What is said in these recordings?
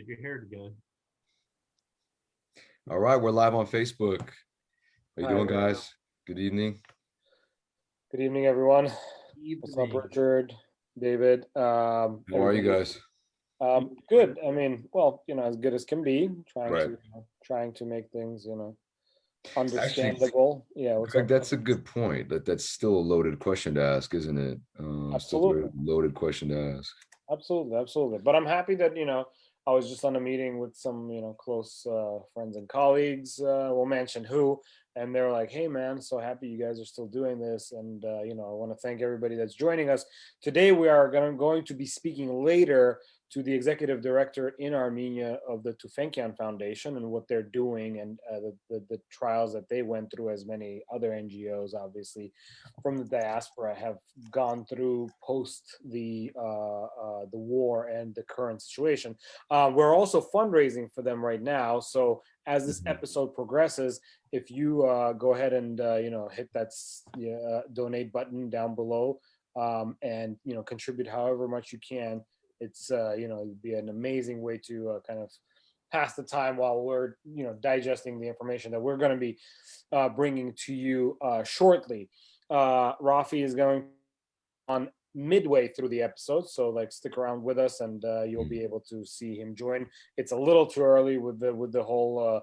your hair together. All right, we're live on Facebook. How you Hi, doing, guys? Good evening. Good evening, everyone. What's up, Evening. Richard, David? How are you guys? Good. I mean, well, as good as can be. Right. Trying to make things, Actually, understandable. Yeah. What's Greg, up? that's a good point. That's still a loaded question to ask, isn't it? Still a Absolutely. loaded question to ask. Absolutely. But I'm happy that, I was just on a meeting with some, close friends and colleagues. We'll mention who, and they're like, "Hey, man, so happy you guys are still doing this." And I want to thank everybody that's joining us today. We are going to be speaking later to the executive director in Armenia of the Tufenkian Foundation and what they're doing, and the trials that they went through, as many other NGOs, obviously, from the diaspora have gone through post the war and the current situation. We're also fundraising for them right now. So as this episode progresses, if you go ahead and hit that donate button down below, and contribute however much you can, it's it'd be an amazing way to kind of pass the time while we're digesting the information that we're going to be bringing to you shortly. Raffi is going on midway through the episode, so stick around with us, and you'll be able to see him join. It's a little too early with the whole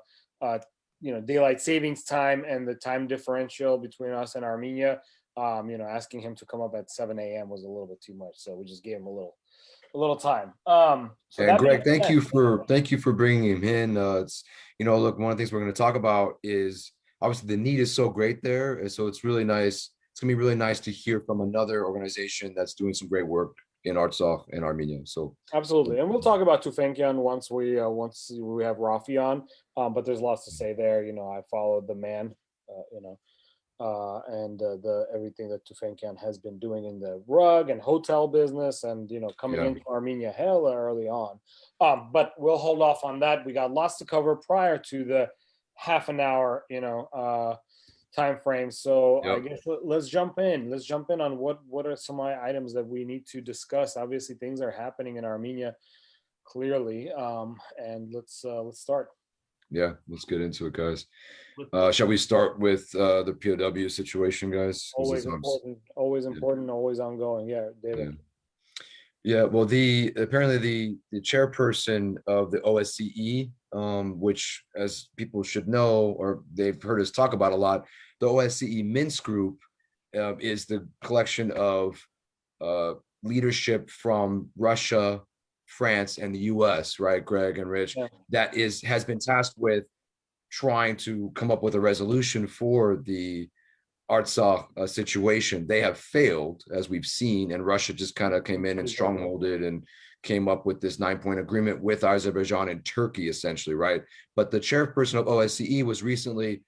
daylight savings time and the time differential between us and Armenia. Asking him to come up at 7 a.m. was a little bit too much, so we just gave him a little time. And Greg, thank you for bringing him in. It's look, one of the things we're going to talk about is obviously the need is so great there, and so it's really nice. It's gonna be really nice to hear from another organization that's doing some great work in Artsakh and Armenia. So absolutely, and we'll talk about Tufenkian once we have Raffi on. But there's lots to say there. I followed the man, and the everything that Tufenkian has been doing in the rug and hotel business, and coming into Armenia hella early on. But we'll hold off on that. We got lots to cover prior to the half an hour, time frame. So I guess let's jump in. Let's jump in on what are some items that we need to discuss. Obviously, things are happening in Armenia, clearly, and let's start. Yeah, let's get into it, guys. Shall we start with the POW situation, guys? Always important, always ongoing. Yeah, David. Yeah, well, apparently the chairperson of the OSCE, which, as people should know, or they've heard us talk about a lot, the OSCE Minsk group is the collection of leadership from Russia, France, and the US, right, Greg and Rich, that has been tasked with trying to come up with a resolution for the Artsakh situation. They have failed, as we've seen, and Russia just kind of came in and strongholded and came up with this 9-point agreement with Azerbaijan and Turkey, essentially, right? But the chairperson of OSCE was recently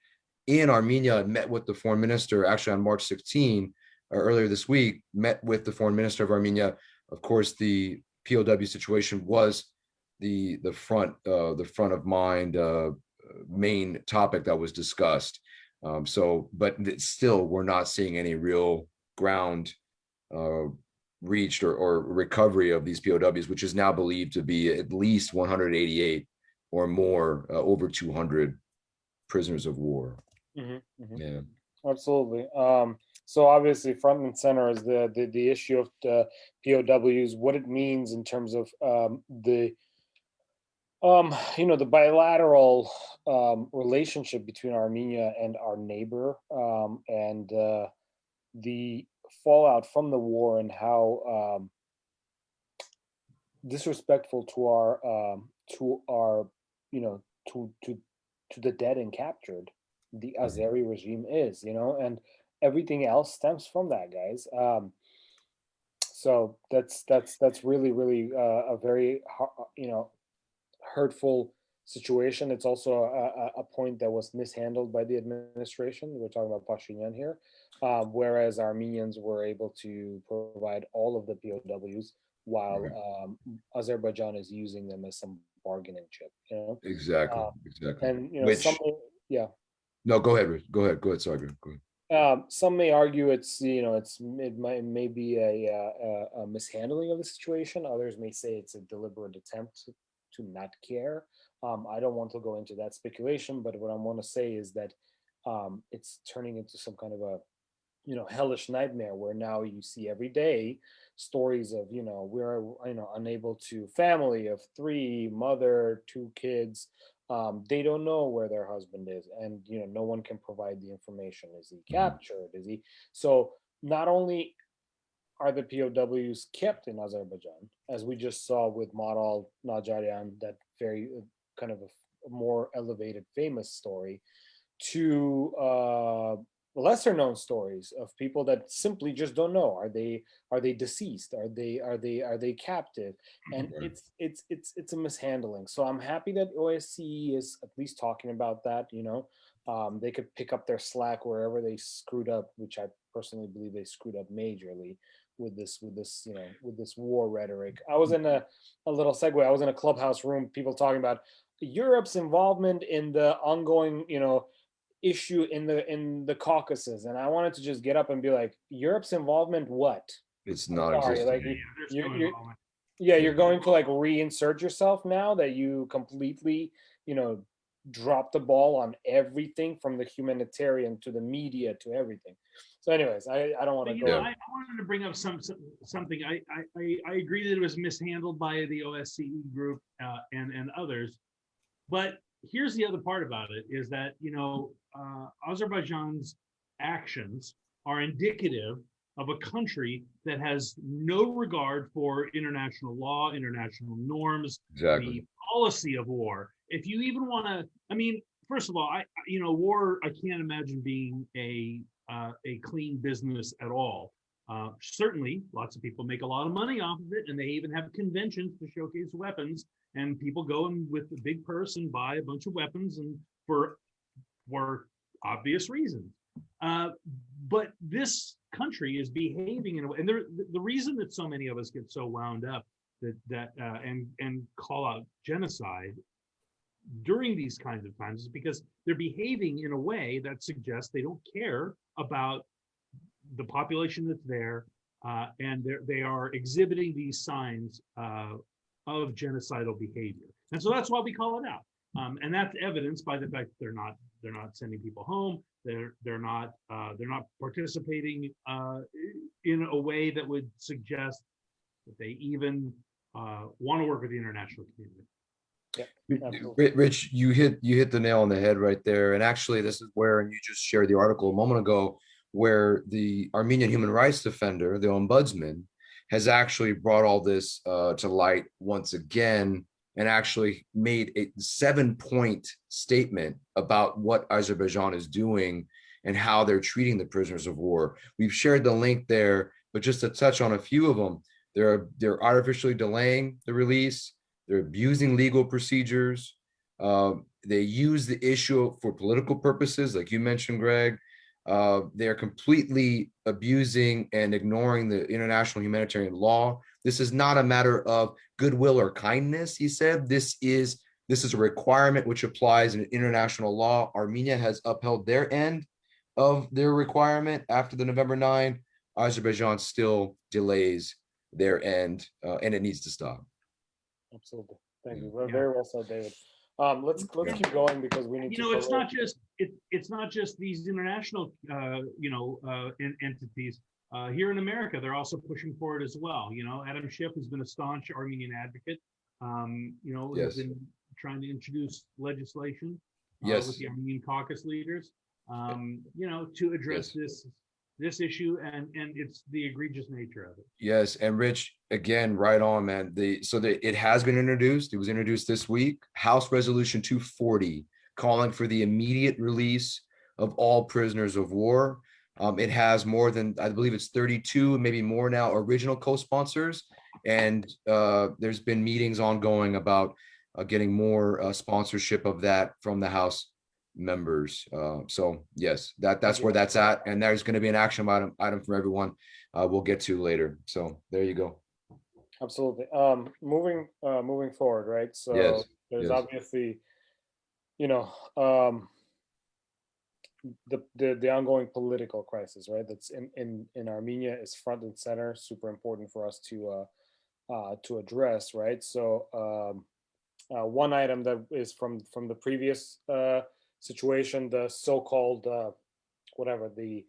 in Armenia and met with the foreign minister, actually on March 16, or earlier this week, met with the foreign minister of Armenia. Of course, the POW situation was the front of mind main topic that was discussed. But still, we're not seeing any real ground reached or recovery of these POWs, which is now believed to be at least 188 or more, over 200 prisoners of war. Yeah, absolutely. So obviously, front and center is the issue of the POWs, what it means in terms of the bilateral relationship between Armenia and our neighbor, and the fallout from the war, and how disrespectful to the dead and captured the Azeri regime is, and everything else stems from that, guys. So that's really, really a very hurtful situation. It's also a point that was mishandled by the administration. We're talking about Pashinyan here, whereas Armenians were able to provide all of the POWs, while Azerbaijan is using them as some bargaining chip. Exactly. And No, go ahead, Rich. Go ahead. Sorry, go ahead. Some may argue it may be a mishandling of the situation. Others may say it's a deliberate attempt to not care. I don't want to go into that speculation, but what I want to say is that it's turning into some kind of a hellish nightmare where now you see every day stories of we're unable to, family of three, mother, two kids, they don't know where their husband is, and no one can provide the information. Is he captured? Is he? So not only are the POWs kept in Azerbaijan, as we just saw with Maral Najarian, that very kind of a more elevated famous story, to lesser known stories of people that simply just don't know. Are they deceased? Are they captive? And Right. it's a mishandling. So I'm happy that OSCE is at least talking about that. They could pick up their slack wherever they screwed up, which I personally believe they screwed up majorly with this war rhetoric. I was in a little segue. I was in a clubhouse room, people talking about Europe's involvement in the ongoing, issue in the Caucasus, and I wanted to just get up and be like, Europe's involvement, what? It's I'm sorry, non-existent. like There's you no you involvement. yeah, Yeah. you're going to like reinsert yourself now that you completely, drop the ball on everything from the humanitarian to the media to everything. So, anyways, I don't want to But, go. I wanted to bring up something. I agree that it was mishandled by the OSCE group and others. But here's the other part about it is that, Azerbaijan's actions are indicative of a country that has no regard for international law, international norms, Exactly. the policy of war. If you even want to, first of all, war, I can't imagine being a clean business at all. Certainly, lots of people make a lot of money off of it, and they even have conventions to showcase weapons. And people go in with a big purse and buy a bunch of weapons, and for obvious reasons. But this country is behaving in a way, and the reason that so many of us get so wound up and call out genocide during these kinds of times is because they're behaving in a way that suggests they don't care about the population that's there, and they are exhibiting these signs of genocidal behavior, and so that's why we call it out. And that's evidenced by the fact that they're not sending people home. They're not participating in a way that would suggest that they even want to work with the international community. Yeah, Rich, you hit the nail on the head right there. And actually, this is where, and you just shared the article a moment ago, where the Armenian human rights defender, the ombudsman, has actually brought all this to light once again, and actually made a 7-point statement about what Azerbaijan is doing and how they're treating the prisoners of war. We've shared the link there, but just to touch on a few of them, they're artificially delaying the release. They're abusing legal procedures. They use the issue for political purposes, like you mentioned, Greg. They're completely abusing and ignoring the international humanitarian law. This is not a matter of goodwill or kindness, he said. This is a requirement which applies in international law. Armenia has upheld their end of their requirement after the November 9. Azerbaijan still delays their end, and it needs to stop. Absolutely. Thank you. Very well said, David. Let's keep going because we need to. It's not just these international entities. Here in America, they're also pushing for it as well. Adam Schiff has been a staunch Armenian advocate. Has been trying to introduce legislation with the Armenian caucus leaders. To address this issue and it's the egregious nature of it. Yes, and Rich, again, right on, man. It has been introduced. It was introduced this week. House Resolution 240, calling for the immediate release of all prisoners of war. It has more than, I believe it's 32, maybe more now, original co-sponsors, and there's been meetings ongoing about getting more sponsorship of that from the House members. So yes, that's where that's at, and there's going to be an action item for everyone we'll get to later. So there you go. Absolutely. Moving forward, right? So there's obviously, the ongoing political crisis, right? That's in Armenia is front and center, super important for us to address, right? So One item that is from the previous situation, the so-called whatever the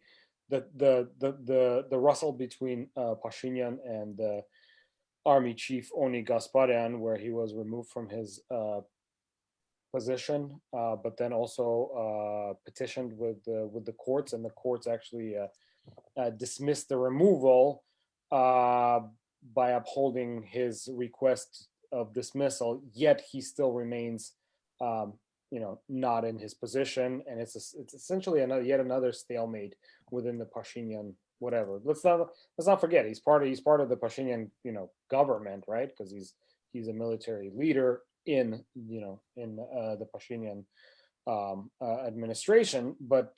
rustle between Pashinyan and the army chief Oni Gasparian, where he was removed from his position, but then also petitioned with the courts, and the courts actually dismissed the removal by upholding his request of dismissal. Yet he still remains, not in his position, and it's essentially yet another stalemate within the Pashinyan whatever. Let's not forget he's part of the Pashinyan government, right? Because he's a military leader in the Pashinyan administration, but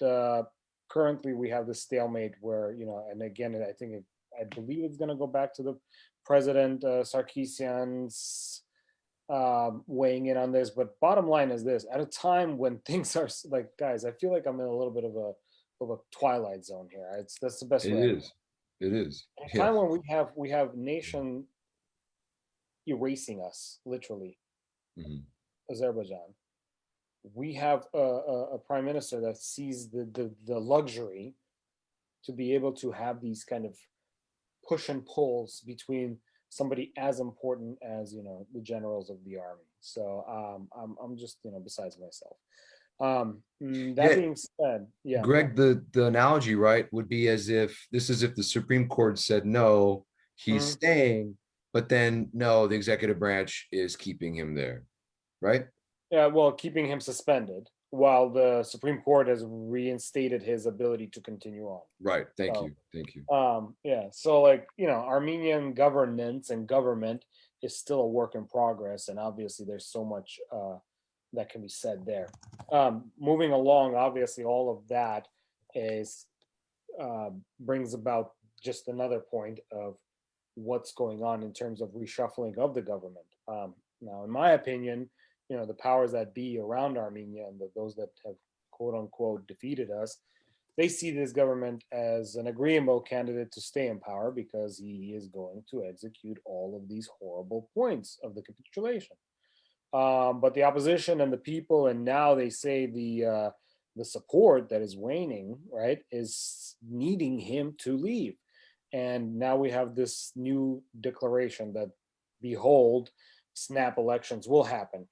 currently we have this stalemate where and again I believe it's going to go back to the President Sarkisian's weighing in on this. But bottom line is this: at a time when things are like, guys, I feel like I'm in a little bit of a twilight zone here. That's the best way. It is. At a time when we have nation erasing us, literally, Azerbaijan. We have a prime minister that sees the luxury to be able to have these kind of push and pulls between somebody as important as the generals of the army. So I'm just besides myself. That being said, yeah, Greg, the analogy, right, would be as if the Supreme Court said no, he's staying, but then no, the executive branch is keeping him there, right? Yeah, well, keeping him suspended while the Supreme Court has reinstated his ability to continue on. Right. Thank you. Yeah. So Armenian governance and government is still a work in progress, and obviously there's so much that can be said there. Moving along, obviously all of that is brings about just another point of what's going on in terms of reshuffling of the government. Now, in my opinion, the powers that be around Armenia and those that have quote unquote defeated us, they see this government as an agreeable candidate to stay in power because he is going to execute all of these horrible points of the capitulation. But the opposition and the people, and now they say the support that is waning, right, is needing him to leave. And now we have this new declaration that, behold, snap elections will happen.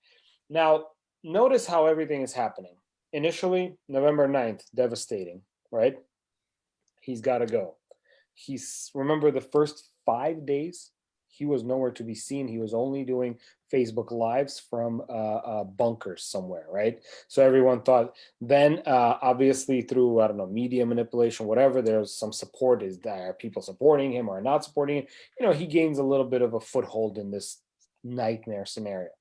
Now, notice how everything is happening. Initially, November 9th, devastating, right? He's got to go. Remember the first 5 days, he was nowhere to be seen. He was only doing Facebook Lives from bunkers somewhere, right? So everyone thought, then obviously through, I don't know, media manipulation, whatever, there's some support. Is there people supporting him or not supporting him? He gains a little bit of a foothold in this nightmare scenario.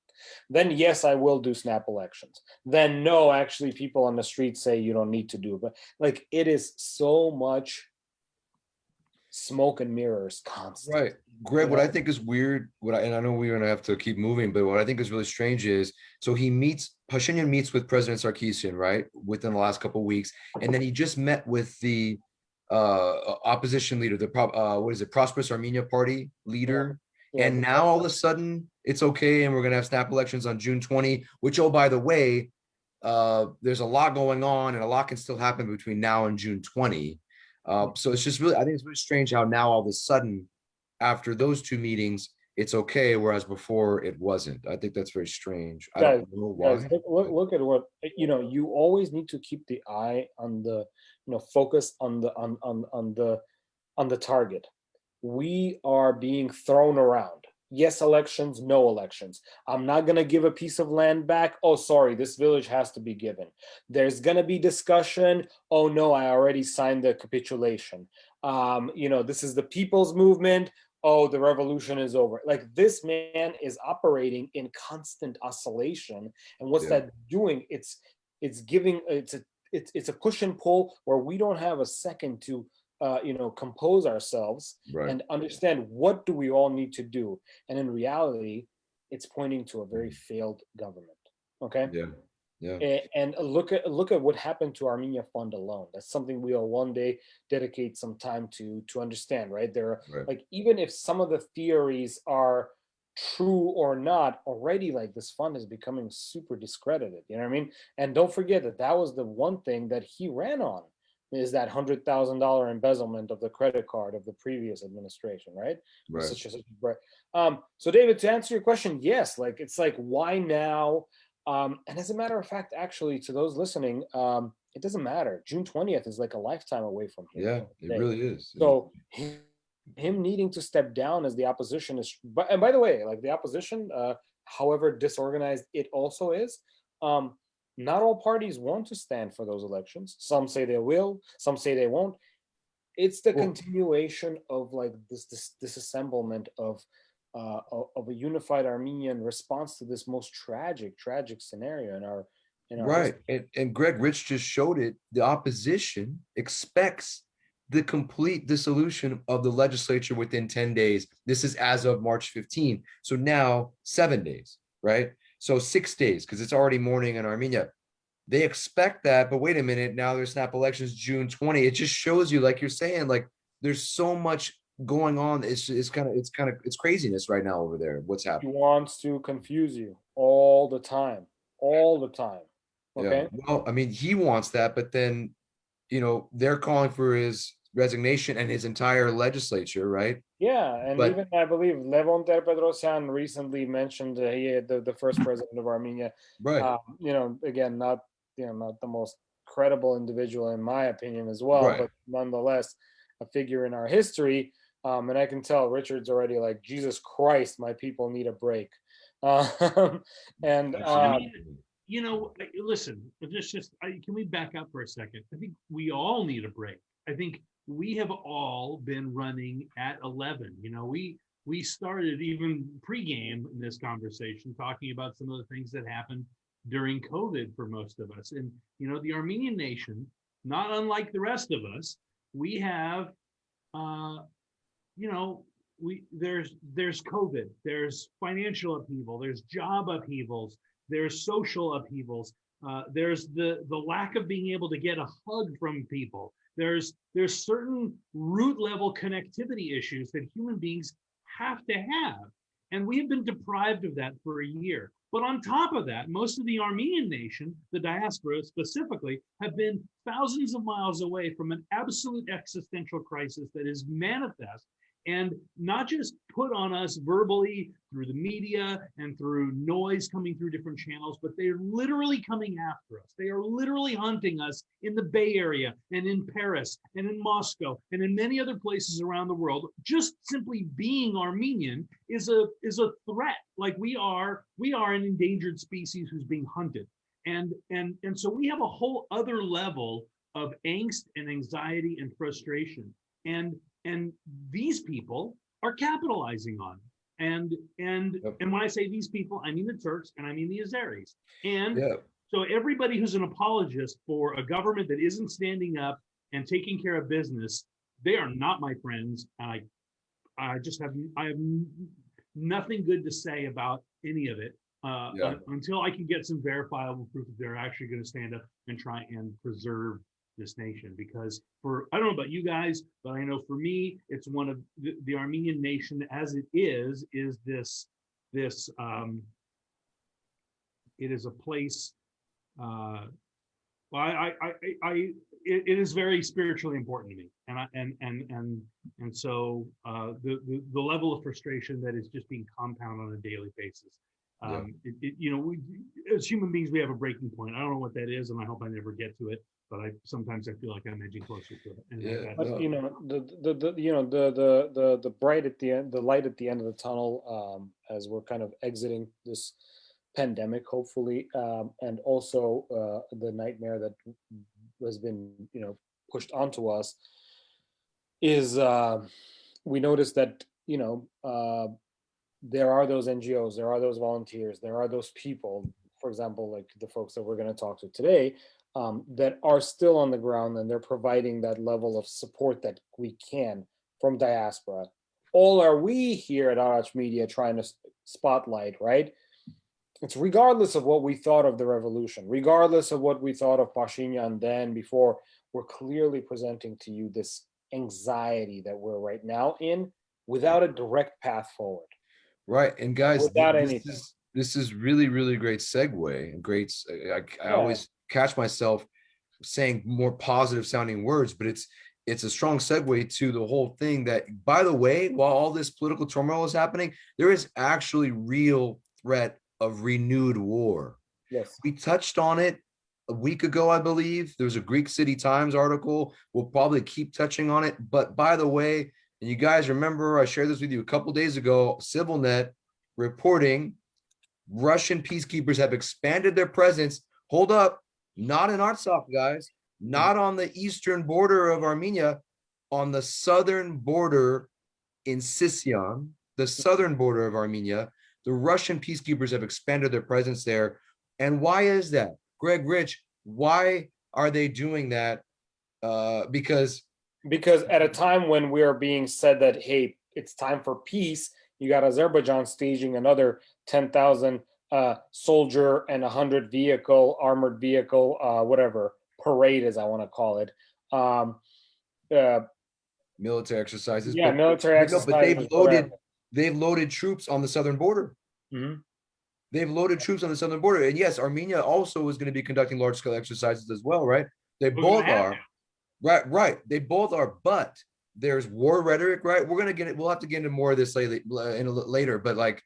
Then, yes, I will do snap elections. Then, no, actually, people on the street say you don't need to do it. But it is so much smoke and mirrors constantly. Right. Greg, what I think is weird, and I know we're going to have to keep moving, but what I think is really strange is, so Pashinyan meets with President Sarkisian, right, within the last couple of weeks, and then he just met with the opposition leader, the Prosperous Armenia Party leader. Yeah. And now all of a sudden it's okay, and we're going to have snap elections on June 20, which, oh, by the way, there's a lot going on, and a lot can still happen between now and June 20. So it's just really, I think it's really strange how now all of a sudden, after those two meetings, it's okay, whereas before it wasn't. I think that's very strange. I don't know why. Guys, look at what you always need to keep the eye on the focus on the target. We are being thrown around. Yes, elections, no elections. I'm not going to give a piece of land back. Oh, sorry, this village has to be given. There's going to be discussion. Oh, no, I already signed the capitulation. This is the people's movement. Oh, the revolution is over. This man is operating in constant oscillation. And what's that doing? It's a push and pull where we don't have a second to compose ourselves and understand what do we all need to do. And in reality, it's pointing to a very failed government. Okay. Yeah. And look at what happened to Armenia Fund alone. That's something we'll one day dedicate some time to understand, right? There are even if some of the theories are true or not, already like this fund is becoming super discredited. You know what I mean? And don't forget that that was the one thing that he ran on, is that $100,000 embezzlement of the credit card of the previous administration, right? Right. So David, to answer your question, yes, like it's like, why now? And as a matter of fact, actually, to those listening, it doesn't matter. June 20th is like a lifetime away from here. Yeah, it really is. So him needing to step down as the opposition is, and by the way, like the opposition, however disorganized it also is, not all parties want to stand for those elections. Some say they will, some say they won't. It's the continuation of like this disassemblement of a unified Armenian response to this most tragic scenario in our right. And Greg, Rich just showed it. The opposition expects the complete dissolution of the legislature within 10 days. This is as of March 15. So now 7 days, right? So 6 days, because it's already morning in Armenia. They expect that, but wait a minute, now there's snap elections June 20. It just shows you, like you're saying, like there's so much going on. It's craziness right now over there. What's happening? He wants to confuse you all the time. Okay. Yeah. Well, I mean, he wants that, but then, they're calling for his resignation and his entire legislature, right? Yeah, and even I believe Levon Ter-Petrosyan recently mentioned the first president of Armenia. Right. Again, not the most credible individual in my opinion as well, right. but nonetheless a figure in our history. And I can tell Richard's already like, Jesus Christ, my people need a break. Listen, can we back up for a second? I think we all need a break. I think we have all been running at 11. We started even pregame in this conversation talking about some of the things that happened during COVID for most of us. And, the Armenian nation, not unlike the rest of us, we have, there's COVID, there's financial upheaval, there's job upheavals, there's social upheavals, there's the lack of being able to get a hug from people. There's certain root level connectivity issues that human beings have to have. And we have been deprived of that for a year. But on top of that, most of the Armenian nation, the diaspora specifically, have been thousands of miles away from an absolute existential crisis that is manifest and not just put on us verbally through the media and through noise coming through different channels, but they're literally coming after us. They are literally hunting us in the Bay Area and in Paris and in Moscow and in many other places around the world. Just simply being Armenian is a threat. Like we are an endangered species who's being hunted. And so we have a whole other level of angst and anxiety and frustration. And these people are capitalizing on it. And when I say these people, I mean the Turks and I mean the Azeris. And so everybody who's an apologist for a government that isn't standing up and taking care of business, they are not my friends. And I have nothing good to say about any of it until I can get some verifiable proof that they're actually going to stand up and try and preserve this nation. Because I don't know about you guys, but I know for me, it's one of the Armenian nation as it is this it is a place. It is very spiritually important to me, and so the level of frustration that is just being compounded on a daily basis. We as human beings, we have a breaking point. I don't know what that is, and I hope I never get to it. But sometimes I feel like I'm edging closer to it. But the bright at the end, the light at the end of the tunnel, as we're kind of exiting this pandemic, hopefully, and also the nightmare that has been pushed onto us, is we noticed that there are those NGOs, there are those volunteers, there are those people, for example, like the folks that we're going to talk to today, that are still on the ground, and they're providing that level of support that we can from diaspora. All are we here at Arach Media trying to spotlight, right? It's regardless of what we thought of the revolution, regardless of what we thought of Pashinyan then, before, we're clearly presenting to you this anxiety that we're right now in without a direct path forward. Right. And guys, without anything. This is really, really great segue and great. I always catch myself saying more positive sounding words, but it's a strong segue to the whole thing that, by the way, while all this political turmoil is happening, there is actually real threat of renewed war. Yes. We touched on it a week ago, I believe. There was a Greek City Times article. We'll probably keep touching on it. But by the way, and you guys remember, I shared this with you a couple days ago, CivilNet reporting Russian peacekeepers have expanded their presence. Hold up, not in Artsakh, guys, not on the eastern border of Armenia, on the southern border in Sisyan, the southern border of Armenia. The Russian peacekeepers have expanded their presence there. And why is that? Greg, Rich, why are they doing that? Because at a time when we are being said that, hey, it's time for peace, you got Azerbaijan staging another 10,000 soldier and 100 vehicle, armored vehicle, whatever, parade, as I want to call it. Military exercises. Yeah, military exercises. But they've loaded troops on the southern border. Mm-hmm. They've loaded troops on the southern border. And yes, Armenia also is going to be conducting large-scale exercises as well, right? They both are. Right. They both are, but there's war rhetoric, right? We'll have to get into more of this later, but like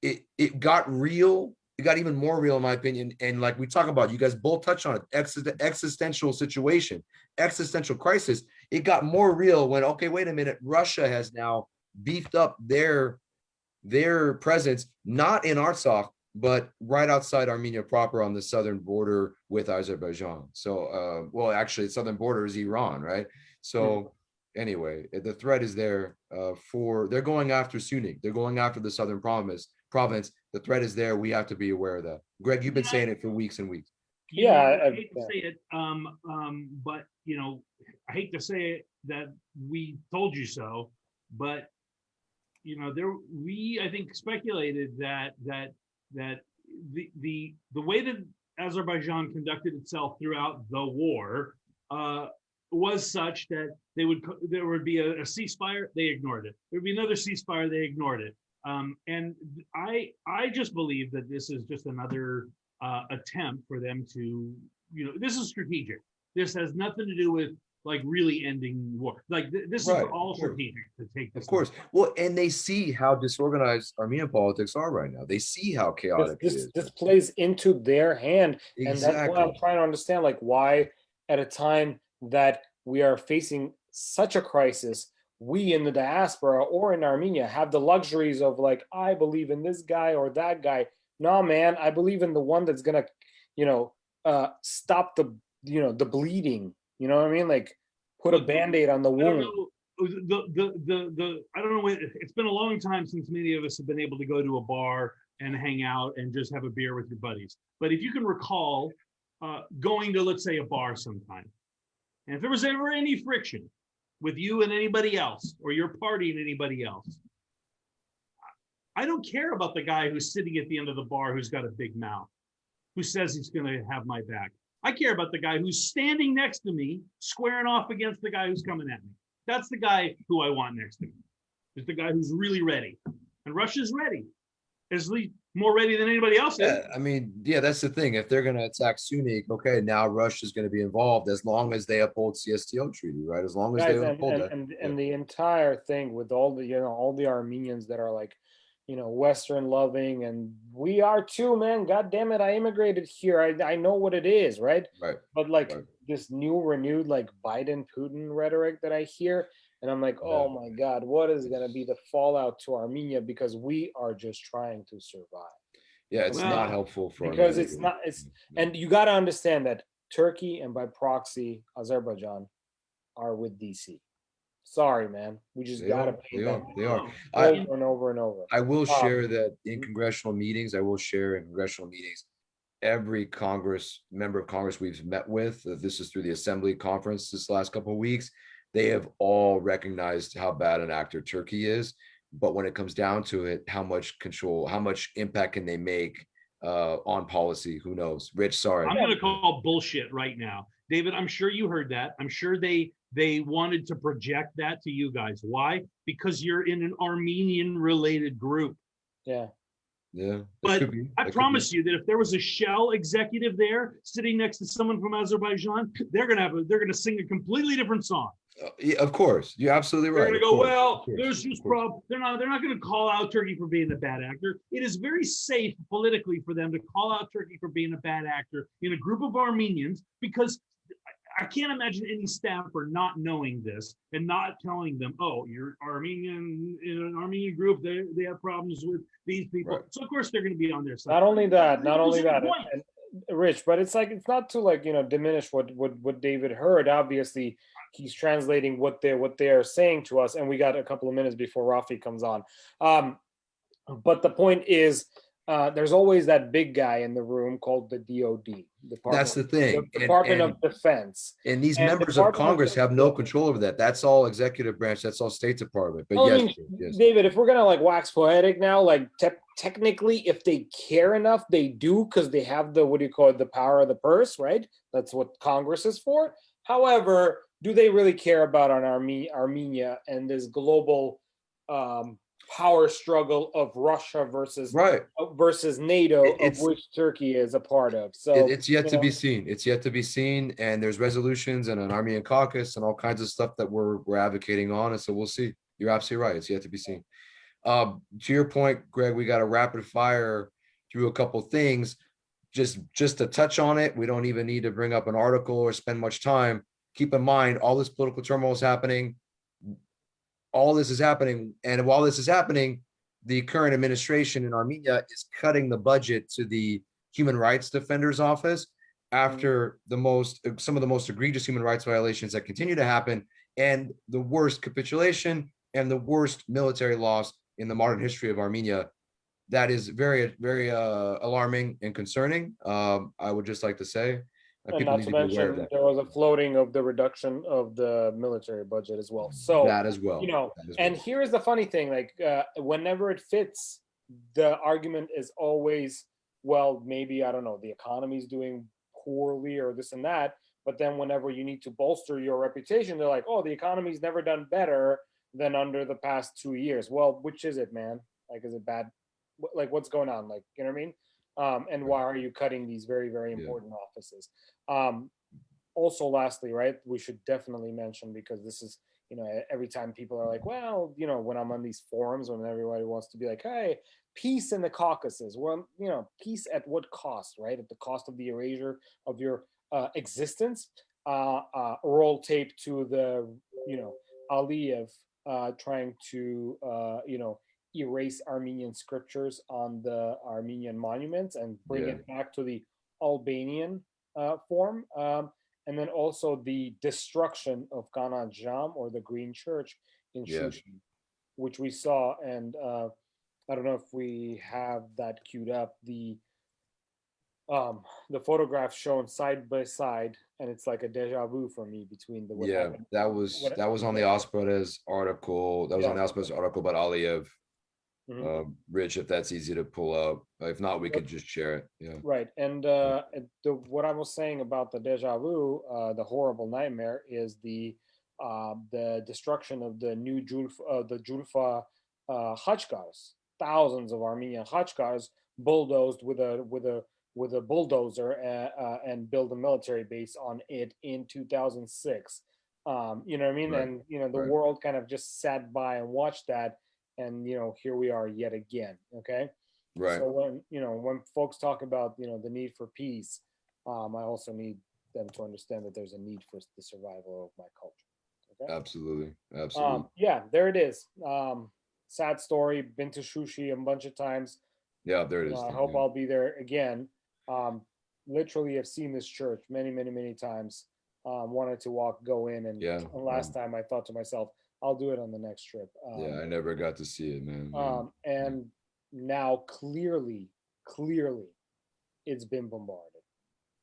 it got real. It got even more real, in my opinion. And like we talk about, you guys both touched on it, existential situation, existential crisis. It got more real when, okay, wait a minute, Russia has now beefed up their presence, not in Artsakh, but right outside Armenia proper on the southern border with Azerbaijan. So, well, actually, the southern border is Iran, right? So anyway, the threat is there they're going after Sunni. They're going after the southern province. The threat is there. We have to be aware of that. Greg, you've been saying it for weeks and weeks. Yeah, I hate to say it, but you know, I hate to say it that we told you so, but you know, I think speculated that the way that Azerbaijan conducted itself throughout the war was such that there would be a ceasefire, they ignored it. There would be another ceasefire, they ignored it. And I just believe that this is just another attempt for them to, you know, this is strategic. This has nothing to do with like really ending war. Like this is all strategic to take this. Of course. Well, and they see how disorganized Armenian politics are right now. They see how chaotic it is. This plays into their hand. Exactly. And that's why I'm trying to understand, like, why at a time that we are facing such a crisis, we in the diaspora or in Armenia have the luxuries of like, I believe in this guy or that guy. No, man, I believe in the one that's gonna, you know, stop the, you know, the bleeding. You know what I mean? Like, put a Band-Aid on the wound. I don't know. It's been a long time since many of us have been able to go to a bar and hang out and just have a beer with your buddies. But if you can recall going to, let's say, a bar sometime, and if there was ever any friction with you and anybody else, or your party and anybody else, I don't care about the guy who's sitting at the end of the bar who's got a big mouth, who says he's going to have my back. I care about the guy who's standing next to me, squaring off against the guy who's coming at me. That's the guy who I want next to me. It's the guy who's really ready. And Russia's ready. Is more ready than anybody else is. Yeah, I mean, yeah, that's the thing. If they're going to attack Sunni, okay, now Russia's going to be involved as long as they uphold CSTO treaty, right? As long as they uphold that. And the entire thing with all the, you know, all the Armenians that are like, you know, Western loving, and we are too, man. God damn it, I immigrated here. I know what it is, right? Right. But like this new renewed like Biden Putin rhetoric that I hear, and I'm like, oh my God, what is going to be the fallout to Armenia, because we are just trying to survive. Yeah, it's not helpful for because Armenia. it's not. It's and you got to understand that Turkey and by proxy Azerbaijan are with DC. Sorry, man. We just gotta pay them. They are. Over and over and over. I will share that in congressional meetings. Every member of Congress we've met with, this is through the Assembly conference this last couple of weeks, they have all recognized how bad an actor Turkey is. But when it comes down to it, how much control, how much impact can they make on policy? Who knows? Rich, sorry. I'm going to call bullshit right now. David, I'm sure you heard that. I'm sure they wanted to project that to you guys. Why? Because you're in an Armenian related group. Yeah. Yeah, it But could be. I It could be. promise you that if there was a Shell executive there sitting next to someone from Azerbaijan, they're gonna sing a completely different song. Yeah, of course, you're absolutely They're right. gonna Of go, course, of well, course, there's of just course. problem. They're not gonna call out Turkey for being a bad actor. It is very safe politically for them to call out Turkey for being a bad actor in a group of Armenians, because I can't imagine any staffer not knowing this and not telling them, oh, you're Armenian in an Armenian group, they have problems with these people. Right. So of course they're going to be on their side. Not only that, Point. and Rich, but it's like, it's not to like, diminish what David heard. Obviously, he's translating what they are saying to us, and we got a couple of minutes before Raffi comes on. But the point is, there's always that big guy in the room called the DOD, That's the thing. Department of Defense. And these And members of Department of Congress have no control over that. That's all executive branch. That's all State Department. But Well, I yes, mean, yes. David, if we're gonna like wax poetic now, like technically, if they care enough, they do, because they have the, what do you call it, the power of the purse, right? That's what Congress is for. However, do they really care about Armenia and this global power struggle of Russia versus Right. NATO, It's- of which Turkey is a part of? So It's yet to be seen. It's yet to be seen. And there's resolutions and an Armenian caucus and all kinds of stuff that we're advocating on. And so we'll see. You're absolutely right. It's yet to be seen. To your point, Greg, we got a rapid fire through a couple things. Just to touch on it, we don't even need to bring up an article or spend much time. Keep in mind, all this political turmoil is happening. All this is happening. And while this is happening, the current administration in Armenia is cutting the budget to the Human Rights Defender's Office after some of the most egregious human rights violations that continue to happen, and the worst capitulation and the worst military loss in the modern history of Armenia. That is very, very alarming and concerning. I would just like to say, and people not need to to be aware of mention, that. there was a floating of the reduction of the military budget as well. So That as well. that as well. And here's the funny thing: like whenever it fits, the argument is always, well, maybe, I don't know, the economy's doing poorly or this and that. But then whenever you need to bolster your reputation, they're like, oh, the economy's never done better than under the past 2 years. Well, which is it, man? Like, is it bad? Like, what's going on? Like, you know what I mean? And why are you cutting these very, very important offices? Also, lastly, right, we should definitely mention, because this is, every time people are like, well, when I'm on these forums, when everybody wants to be like, hey, peace in the Caucasus. Well, peace at what cost, right? At the cost of the erasure of your existence. Roll tape to the, Aliyev trying to, erase Armenian scriptures on the Armenian monuments and bring it back to the Albanian form. And then also the destruction of Kana Jam, or the Green Church in Shushi, which we saw. And I don't know if we have that queued up. The photograph shown side by side, and it's like a deja vu for me between the happened. That was on the Ospredes article. That was on the Ospredes article about Aliyev. Rich, if that's easy to pull up. If not, we could just share it. Yeah. Right. And what I was saying about the deja vu, the horrible nightmare, is the destruction of the new Julfa Khachkars. Thousands of Armenian Khachkars bulldozed with a bulldozer and build a military base on it in 2006. You know what I mean? Right. And the world kind of just sat by and watched that. And here we are yet again. Okay. Right. So when folks talk about the need for peace, I also need them to understand that there's a need for the survival of my culture. Okay. Absolutely. Yeah, there it is. Sad story. Been to Shushi a bunch of times. Yeah, there it is. I hope I'll be there again. Literally, I've seen this church many, many, many times. Wanted to go in, and last time I thought to myself, I'll do it on the next trip. I never got to see it, man. And now clearly, it's been bombarded,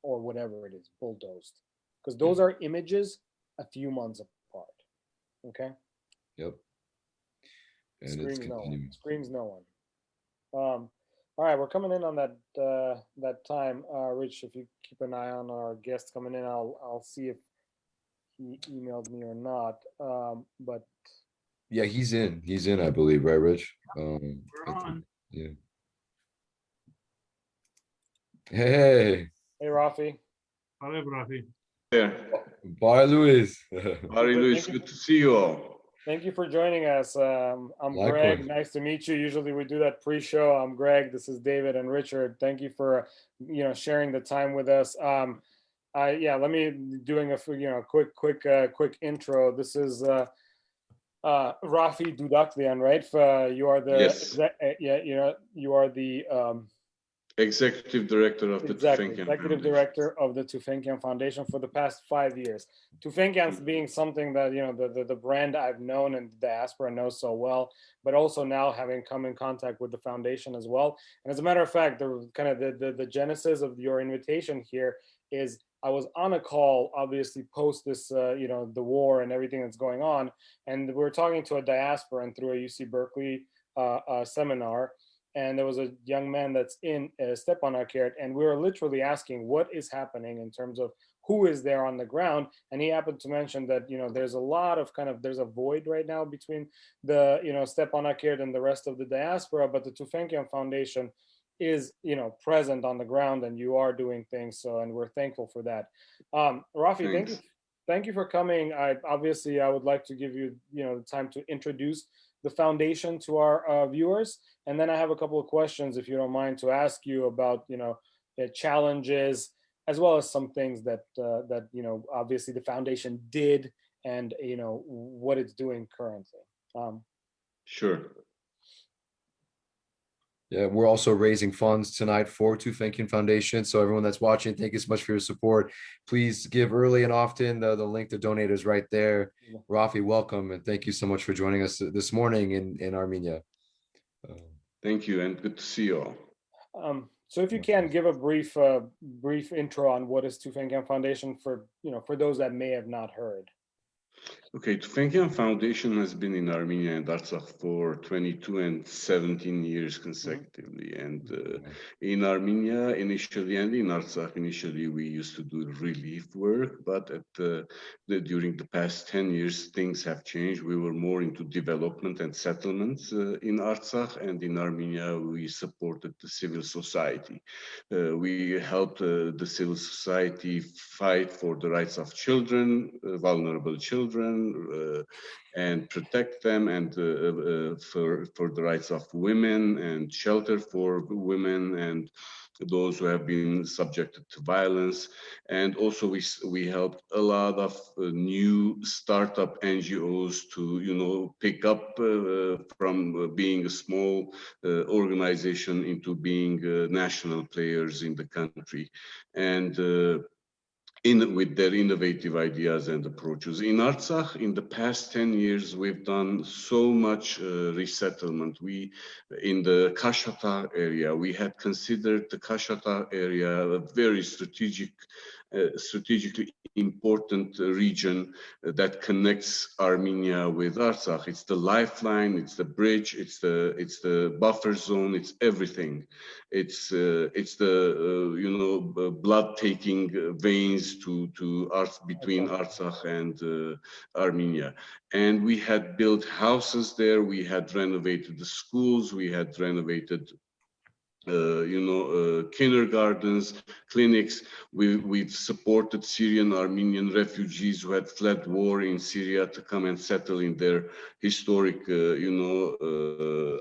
or whatever it is, bulldozed, because those are images a few months apart. Okay. Yep. And Screams no one. All right, we're coming in on that time. Rich, if you keep an eye on our guest coming in, I'll see if he emailed me or not. But yeah, he's in, I believe, right, Rich? We're on. Yeah. Hey, Hey, Raffi. Hello, Raffi. There. bye, Luis. Ari Luis, good to see you all. Thank you for joining us. I'm Likewise. Greg. Nice to meet you. Usually we do that pre-show. I'm Greg. This is David and Richard. Thank you for sharing the time with us. Let me doing a quick intro. This is Raffi Doudaklian, right? You are the Yes. you are the Executive Director of the exactly Tufenkian executive Foundation. director of the Tufenkian Foundation for the past 5 years. Tufenkian's being something that the brand I've known and the diaspora knows so well, but also now having come in contact with the foundation as well. And as a matter of fact, the kind of the genesis of your invitation here is I was on a call, obviously post this the war and everything that's going on, and we were talking to a diaspora and through a UC Berkeley seminar. And there was a young man that's in Stepanakert, and we were literally asking what is happening in terms of who is there on the ground. And he happened to mention that there's a lot of there's a void right now between the Stepanakert and the rest of the diaspora, but the Tufenkian Foundation is present on the ground, and you are doing things. So, and we're thankful for that. Raffi, thank you for coming. I would like to give you the time to introduce the foundation to our viewers, and then I have a couple of questions, if you don't mind, to ask you about the challenges as well as some things that obviously the foundation did and what it's doing currently. Sure. Yeah, we're also raising funds tonight for Tufenkian Foundation. So everyone that's watching, thank you so much for your support. Please give early and often. The link to donate is right there. Raffi, welcome, and thank you so much for joining us this morning in Armenia. Thank you, and good to see you all. So if you can give a brief intro on what is Tufenkian Foundation for those that may have not heard. Okay, Tufenkian Foundation has been in Armenia and Artsakh for 22 and 17 years consecutively. And in Armenia initially and in Artsakh initially, we used to do relief work, but during the past 10 years, things have changed. We were more into development and settlements in Artsakh, and in Armenia, we supported the civil society. We helped the civil society fight for the rights of children, vulnerable children, and protect them, and for the rights of women, and shelter for women and those who have been subjected to violence. And also we helped a lot of new startup NGOs to pick up from being a small organization into being national players in the country, and with their innovative ideas and approaches. In Artsakh, in the past 10 years, we've done so much resettlement. In the Kashatagh area, we had considered the Kashatagh area a very strategically important region that connects Armenia with Artsakh. It's the lifeline, it's the bridge, it's the buffer zone, it's everything. It's the blood-taking veins between Artsakh and Armenia. And we had built houses there. We had renovated the schools. We had renovated kindergartens, clinics. We've supported Syrian Armenian refugees who had fled war in Syria to come and settle in their historic,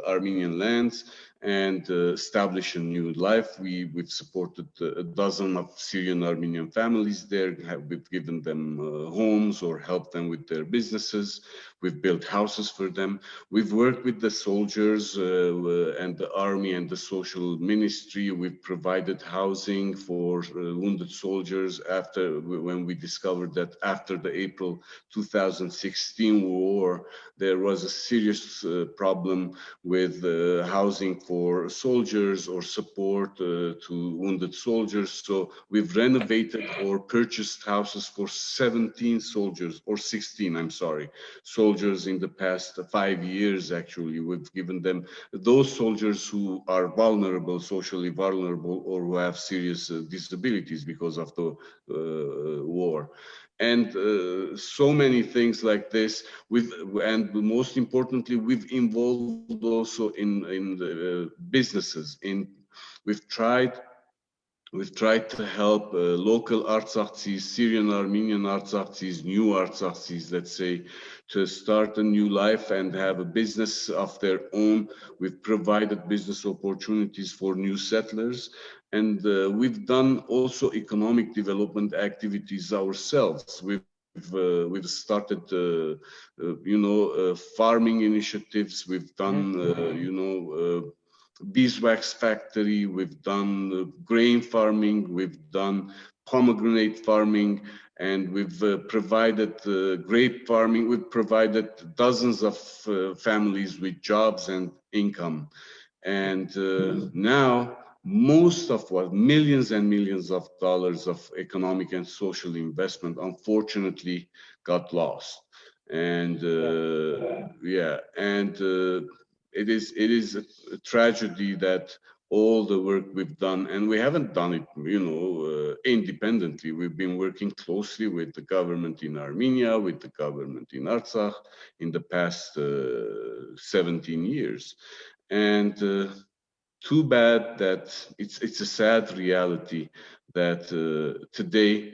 Armenian lands and establish a new life. We've supported a dozen of Syrian Armenian families there. We've given them homes or helped them with their businesses. We've built houses for them. We've worked with the soldiers and the army and the social ministry. We've provided housing for wounded soldiers when we discovered that after the April 2016 war, there was a serious problem with housing for soldiers or support to wounded soldiers. So we've renovated or purchased houses for 17 soldiers, or 16, I'm sorry, soldiers in the past 5 years. Actually, we've given them, those soldiers who are vulnerable, socially vulnerable, or who have serious disabilities because of the war. and so many things like this. And most importantly, we've involved also in the businesses. We've tried to help local Artsakhs, Syrian Armenian Artsakh, new Artsakh, let's say, to start a new life and have a business of their own. We've provided business opportunities for new settlers, and we've done also economic development activities ourselves. We've started, farming initiatives. We've done, beeswax factory, we've done grain farming, we've done pomegranate farming, and we've provided grape farming. We've provided dozens of families with jobs and income. And now most of what millions and millions of dollars of economic and social investment unfortunately got lost. And it is a tragedy that all the work we've done, and we haven't done it, independently. We've been working closely with the government in Armenia, with the government in Artsakh in the past 17 years. And too bad that it's a sad reality that today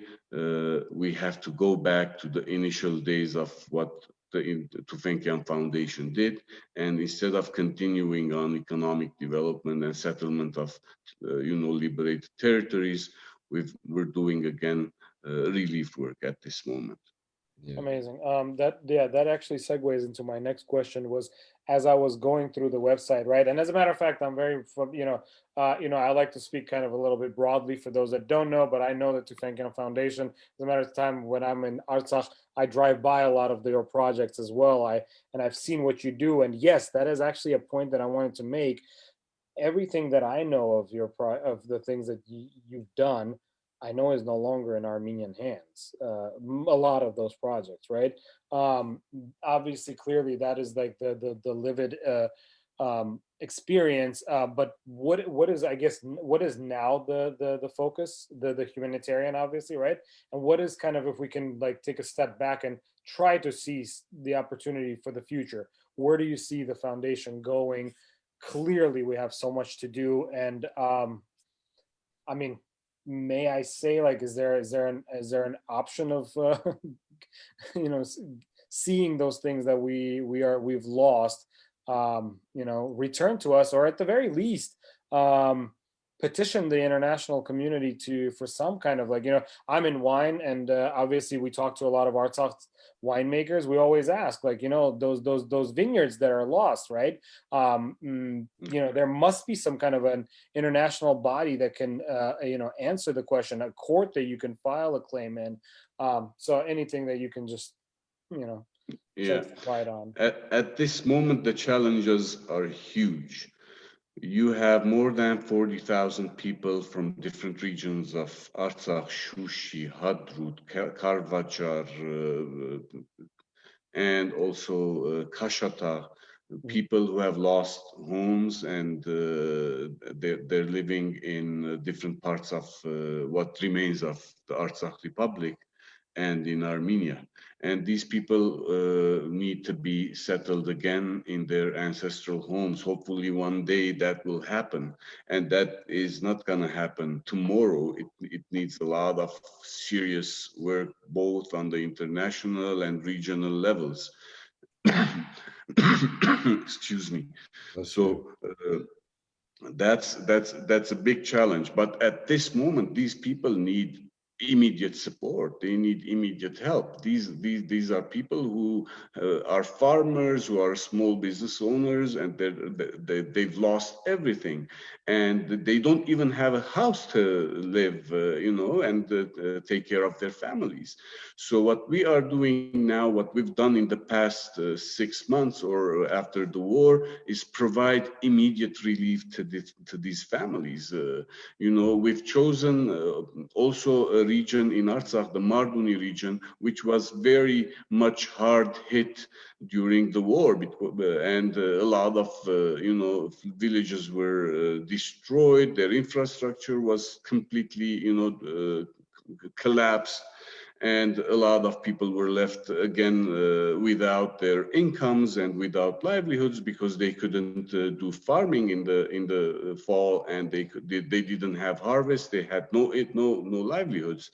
we have to go back to the initial days of what the Tufenkian Foundation did, and instead of continuing on economic development and settlement of liberated territories, we're doing again relief work at this moment. Yeah. Amazing. That actually segues into my next question. Was, as I was going through the website, right? And as a matter of fact, I'm very, I like to speak kind of a little bit broadly for those that don't know, but I know that Tufenkian Foundation, as a matter of time, when I'm in Artsakh, I drive by a lot of your projects as well. I've seen what you do, and yes, that is actually a point that I wanted to make. Everything that I know of of the things that you've done, I know is no longer in Armenian hands. A lot of those projects, right? Obviously, clearly, that is like the livid experience. But what is, I guess, what is now the focus, the humanitarian, obviously, right? And what is kind of, if we can like take a step back and try to seize the opportunity for the future, where do you see the foundation going? Clearly, we have so much to do, and I mean, may I say, like, is there an option of seeing those things that we've lost return to us, or at the very least petition the international community for some kind of, like, I'm in wine, and obviously we talk to a lot of Artsakh winemakers. We always ask, like, those vineyards that are lost, right? There must be some kind of an international body that can answer the question, a court that you can file a claim in. So anything that you can just shed light on. At this moment, the challenges are huge. You have more than 40,000 people from different regions of Artsakh, Shushi, Hadrut, Karvajar, and also Kashata, people who have lost homes, and they're living in different parts of what remains of the Artsakh Republic and in Armenia. And these people need to be settled again in their ancestral homes. Hopefully one day that will happen. And that is not gonna happen tomorrow. It needs a lot of serious work, both on the international and regional levels. Excuse me. So that's a big challenge. But at this moment, these people need immediate support. They need immediate help. These are people who are farmers, who are small business owners, and they've lost everything, and they don't even have a house to live, and take care of their families. So what we are doing now, what we've done in the past 6 months or after the war, is provide immediate relief to these families. We've chosen also a region in Artsakh, the Marduni region, which was very much hard hit during the war, and a lot of villages were destroyed. Their infrastructure was completely collapsed, and a lot of people were left again without their incomes and without livelihoods because they couldn't do farming in the fall, and they didn't have harvest. They had no livelihoods.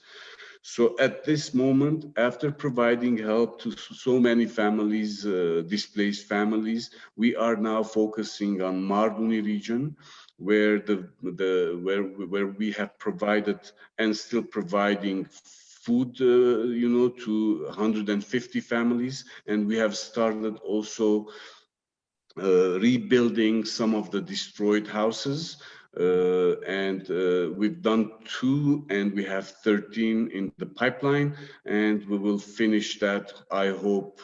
So at this moment, after providing help to so many families, displaced families, we are now focusing on Marguni region, where where we have provided and still providing food, to 150 families, and we have started also rebuilding some of the destroyed houses. And we've done 2, and we have 13 in the pipeline, and we will finish that, I hope,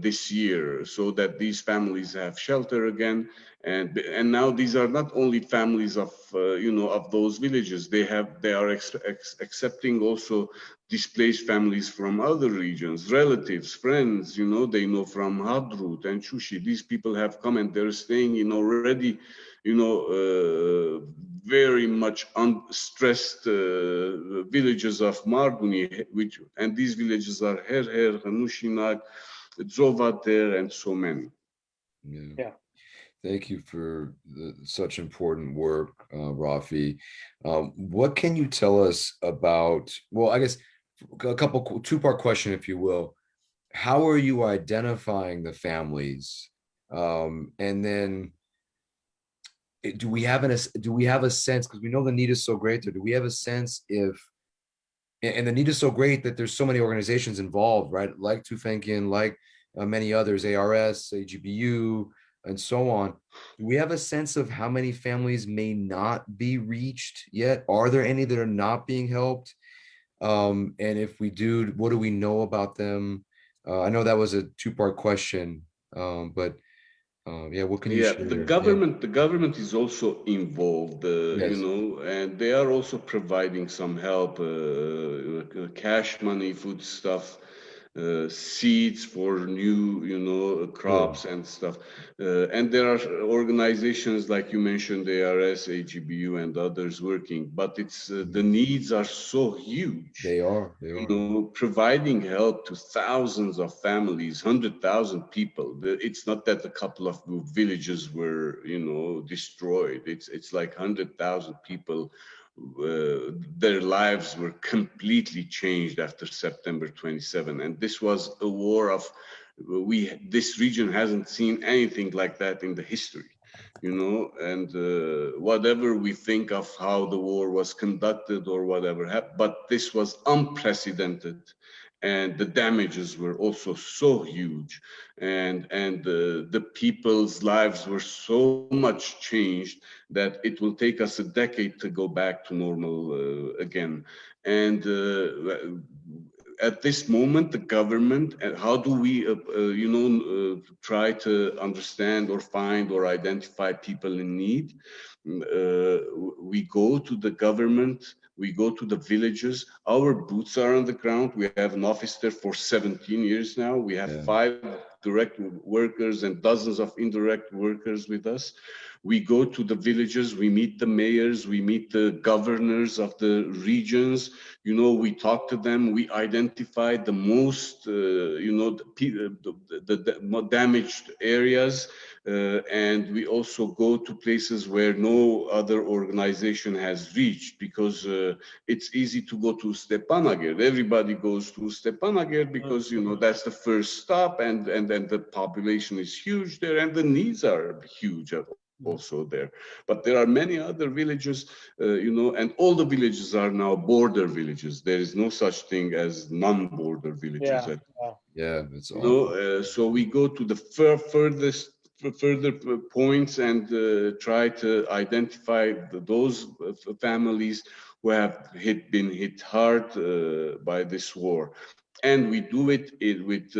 this year, so that these families have shelter again. And now these are not only families of of those villages. They are accepting also displaced families from other regions, relatives, friends. They know from Hadrut and Shushi. These people have come and they're staying in already, very much unstressed villages of Marguni, and these villages are Herher, Hanushinak, Zovater, and so many. Yeah. Thank you for such important work, Raffi. What can you tell us about, well, I guess a couple, two-part question, if you will. How are you identifying the families? And then do we have a sense, because we know the need is so great there, do we have a sense if, and the need is so great that there's so many organizations involved, right? Like Tufenkian, like many others, ARS, AGBU, and so on. Do we have a sense of how many families may not be reached yet? Are there any that are not being helped? And if we do, what do we know about them? I know that was a two-part question, but yeah, what can you share? The government is also involved, Yes. and they are also providing some help, cash money, food stuff, seeds for new, crops and stuff. And there are organizations like you mentioned, ARS, AGBU, and others working, but it's the needs are so huge. They are. Providing help to thousands of families, 100,000 people. It's not that a couple of villages were, destroyed. It's like 100,000 people. Their lives were completely changed after September 27, and this was a war of this region hasn't seen anything like that in the history, and whatever we think of how the war was conducted or whatever happened, but this was unprecedented, and the damages were also so huge, and the people's lives were so much changed that it will take us a decade to go back to normal again. And at this moment, the government, how do we, try to understand or find or identify people in need? We go to the government, we go to the villages. Our boots are on the ground. We have an office there for 17 years now. We have 5 direct workers and dozens of indirect workers with us. We go to the villages, we meet the mayors, we meet the governors of the regions, we talk to them, we identify the most, the damaged areas, and we also go to places where no other organization has reached, because it's easy to go to Stepanakert. Everybody goes to Stepanakert because, that's the first stop, and the population is huge there, and the needs are huge also there. But there are many other villages, and all the villages are now border villages. There is no such thing as non-border villages. It's awful. So we go to the further points and try to identify those families who have been hit hard by this war. and we do it with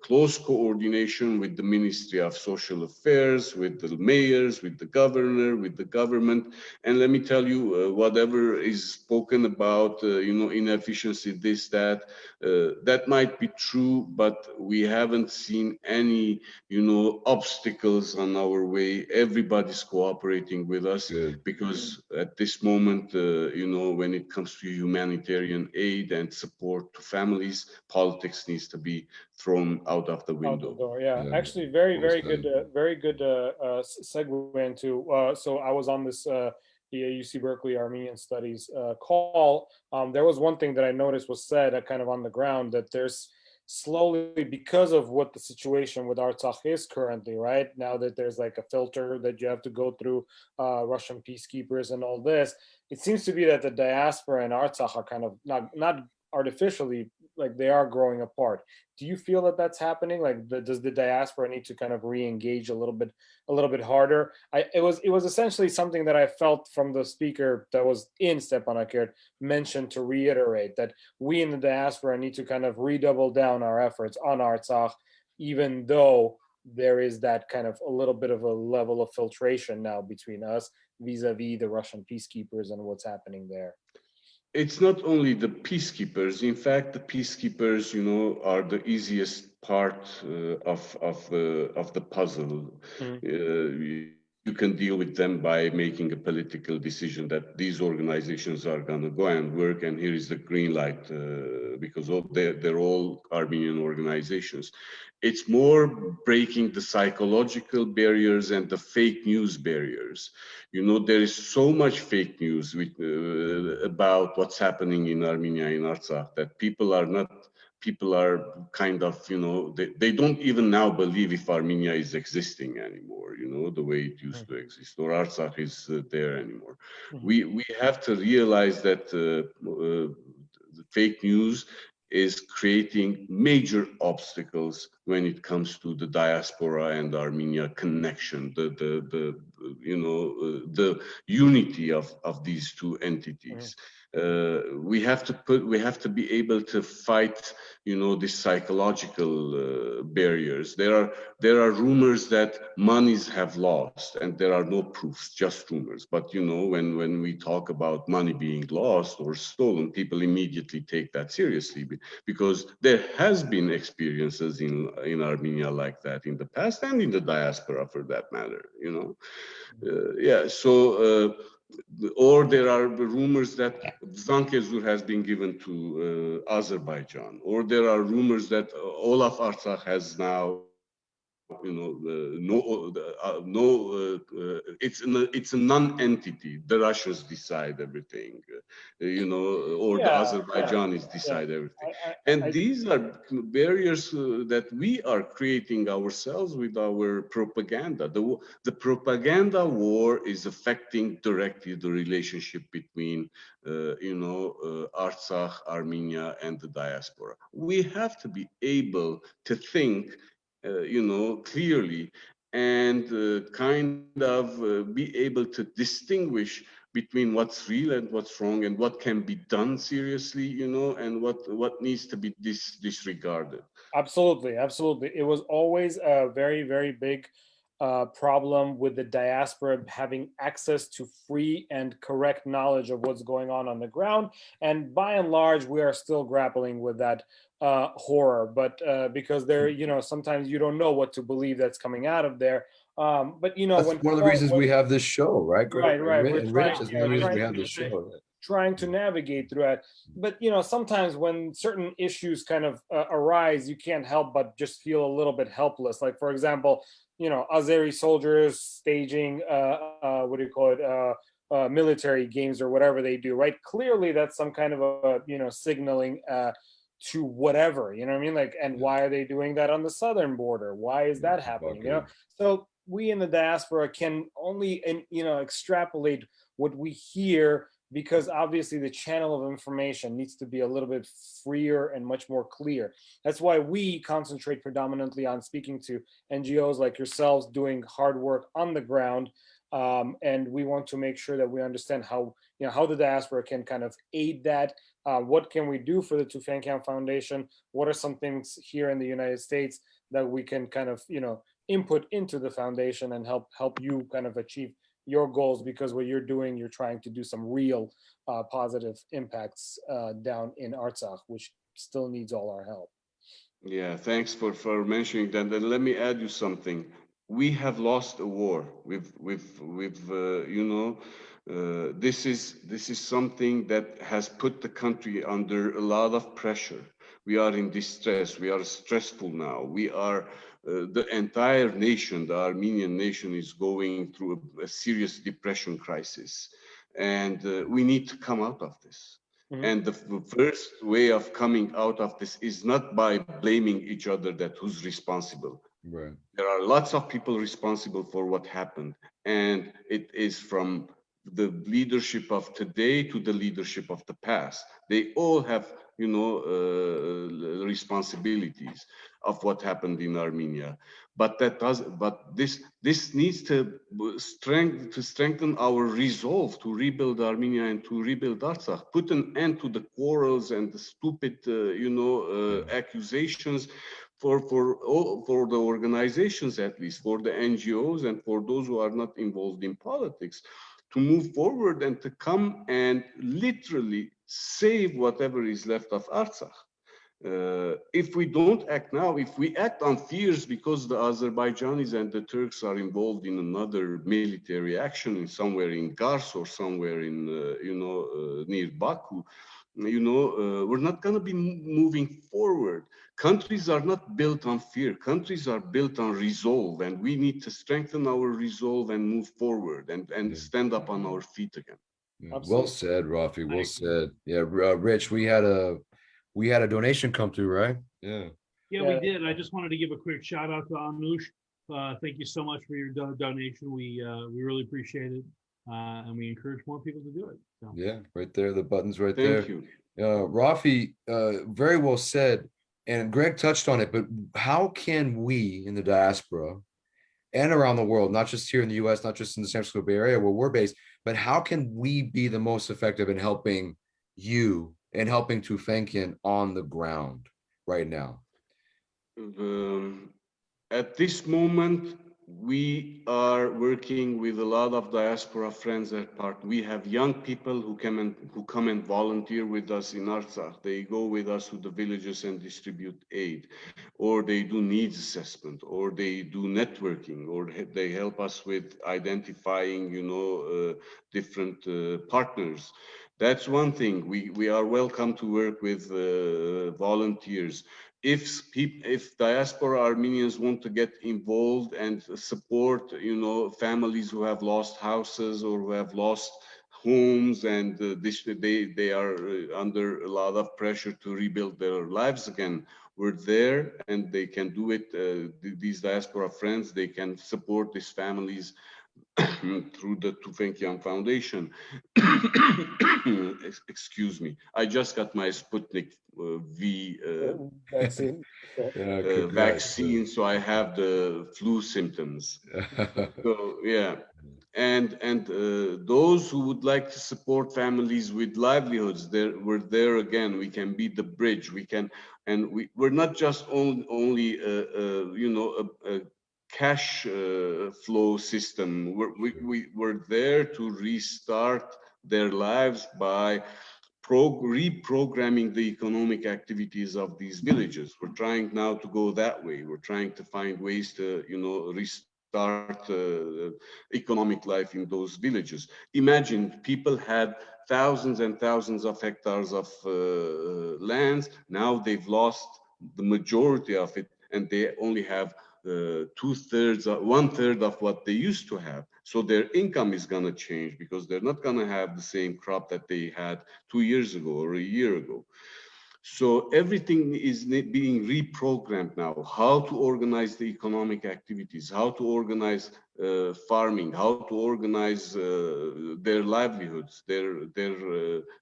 close coordination with the Ministry of Social Affairs, with the mayors, with the governor, with the government. And let me tell you, whatever is spoken about, inefficiency, this, that, that might be true, but we haven't seen any, obstacles on our way. Everybody's cooperating with us. Good. Because at this moment, when it comes to humanitarian aid and support to families, politics needs to be thrown out of the Out the window. door, yeah. Yeah. Actually, very, Well very said. good, segue into. So I was on this UC Berkeley Armenian Studies call. There was one thing that I noticed was said kind of on the ground, that there's slowly, because of what the situation with Artsakh is currently, right now, that there's like a filter that you have to go through, Russian peacekeepers and all this. It seems to be that the diaspora and Artsakh are kind of not artificially, like, they are growing apart. Do you feel that that's happening? Like, does the diaspora need to kind of re-engage a little bit harder? It was essentially something that I felt from the speaker that was in Stepanakert mentioned, to reiterate that we in the diaspora need to kind of redouble down our efforts on Artsakh, even though there is that kind of a little bit of a level of filtration now between us vis-a-vis the Russian peacekeepers and what's happening there. It's not only the peacekeepers. In fact, the peacekeepers, are the easiest part of the puzzle. You can deal with them by making a political decision that these organizations are going to go and work, and here is the green light, because they're all Armenian organizations. It's more breaking the psychological barriers and the fake news barriers. There is so much fake news about what's happening in Armenia, in Artsakh, that people are kind of, they don't even now believe if Armenia is existing anymore, the way it used to exist, or Artsakh is there anymore. We have to realize that the fake news is creating major obstacles when it comes to the diaspora and Armenia connection, the unity of these two entities. We have to be able to fight, these psychological barriers. There are rumors that monies have lost, and there are no proofs, just rumors. But when we talk about money being lost or stolen, people immediately take that seriously, because there has been experiences in Armenia like that in the past, and in the diaspora for that matter. Or there are rumors that Zangezur has been given to Azerbaijan, or there are rumors that all of Artsakh has now, it's a non-entity. The Russians decide everything, or the Azerbaijanis decide everything. And these are barriers that we are creating ourselves with our propaganda. The propaganda war is affecting directly the relationship between, Artsakh, Armenia, and the diaspora. We have to be able to think clearly, and kind of be able to distinguish between what's real and what's wrong, and what can be done seriously, and what needs to be disregarded. Absolutely. It was always a very, very big problem with the diaspora having access to free and correct knowledge of what's going on the ground. And by and large, we are still grappling with that horror, but because there, sometimes you don't know what to believe that's coming out of there. But that's one of the reasons we have this show, right? Right. And Rich is one of the reasons we have this show. Trying to navigate through it. But sometimes when certain issues kind of arise, you can't help but just feel a little bit helpless. Like, for example, Azeri soldiers staging military games or whatever they do, right? Clearly that's some kind of a signaling to whatever, you know what I mean? Like, and why are they doing that on the southern border? Why is that happening? So we in the diaspora can only extrapolate what we hear, because obviously the channel of information needs to be a little bit freer and much more clear. That's why we concentrate predominantly on speaking to NGOs like yourselves doing hard work on the ground, and we want to make sure that we understand how, how the diaspora can kind of aid that. What can we do for the Tufenkian Foundation? What are some things here in the United States that we can kind of, input into the foundation and help you kind of achieve your goals? Because what you're doing, you're trying to do some real positive impacts down in Artsakh, which still needs all our help. Yeah, thanks for mentioning that. And let me add you something. We have lost a war. This is something that has put the country under a lot of pressure. We are in distress. We are stressful now. We are the entire nation, the Armenian nation, is going through a serious depression crisis, and we need to come out of this. And the first way of coming out of this is not by blaming each other that who's responsible. Right. There are lots of people responsible for what happened. And it is from the leadership of today to the leadership of the past. They all have, responsibilities of what happened in Armenia. But this needs to strengthen our resolve to rebuild Armenia and to rebuild Artsakh. Put an end to the quarrels and the stupid, accusations for the organizations, at least for the NGOs and for those who are not involved in politics, to move forward and to come and literally save whatever is left of Artsakh. If we don't act now, if we act on fears because the Azerbaijanis and the Turks are involved in another military action somewhere in Kars or somewhere in, near Baku, we're not going to be moving forward. Countries are not built on fear. Countries are built on resolve, and we need to strengthen our resolve and move forward and stand up on our feet again. Yeah. Well said, Raffi. Well said. Yeah, Rich, we had a donation come through, right? Yeah, we did. I just wanted to give a quick shout out to Anush. Thank you so much for your donation. We really appreciate it, and we encourage more people to do it. So. Yeah, right there. The button's right there. Thank you. Raffi, very well said. And Greg touched on it, but how can we in the diaspora and around the world, not just here in the US, not just in the San Francisco Bay Area where we're based, but how can we be the most effective in helping you and helping Tufenkian on the ground right now? At this moment, we are working with a lot of diaspora friends at part. We have young people who come and volunteer with us in Artsakh. They go with us to the villages and distribute aid, or they do needs assessment, or they do networking, or they help us with identifying, different partners. That's one thing. We are welcome to work with volunteers. If diaspora Armenians want to get involved and support, families who have lost houses or who have lost homes, and they are under a lot of pressure to rebuild their lives again, we're there and they can do it. These diaspora friends, they can support these families through the Tufenkian Foundation. Excuse me. I just got my Sputnik V vaccine, so I have the flu symptoms. So yeah, and those who would like to support families with livelihoods, we're there again. We can be the bridge. We can, and we're not just only a cash flow system. We're there to restart their lives by reprogramming the economic activities of these villages. We're trying now to go that way. We're trying to find ways to, restart economic life in those villages. Imagine people had thousands and thousands of hectares of lands. Now they've lost the majority of it, and they only have 2/3, 1/3 of what they used to have. So their income is going to change because they're not going to have the same crop that they had 2 years ago or a year ago. So everything is being reprogrammed now. How to organize the economic activities, how to organize farming, how to organize their livelihoods, their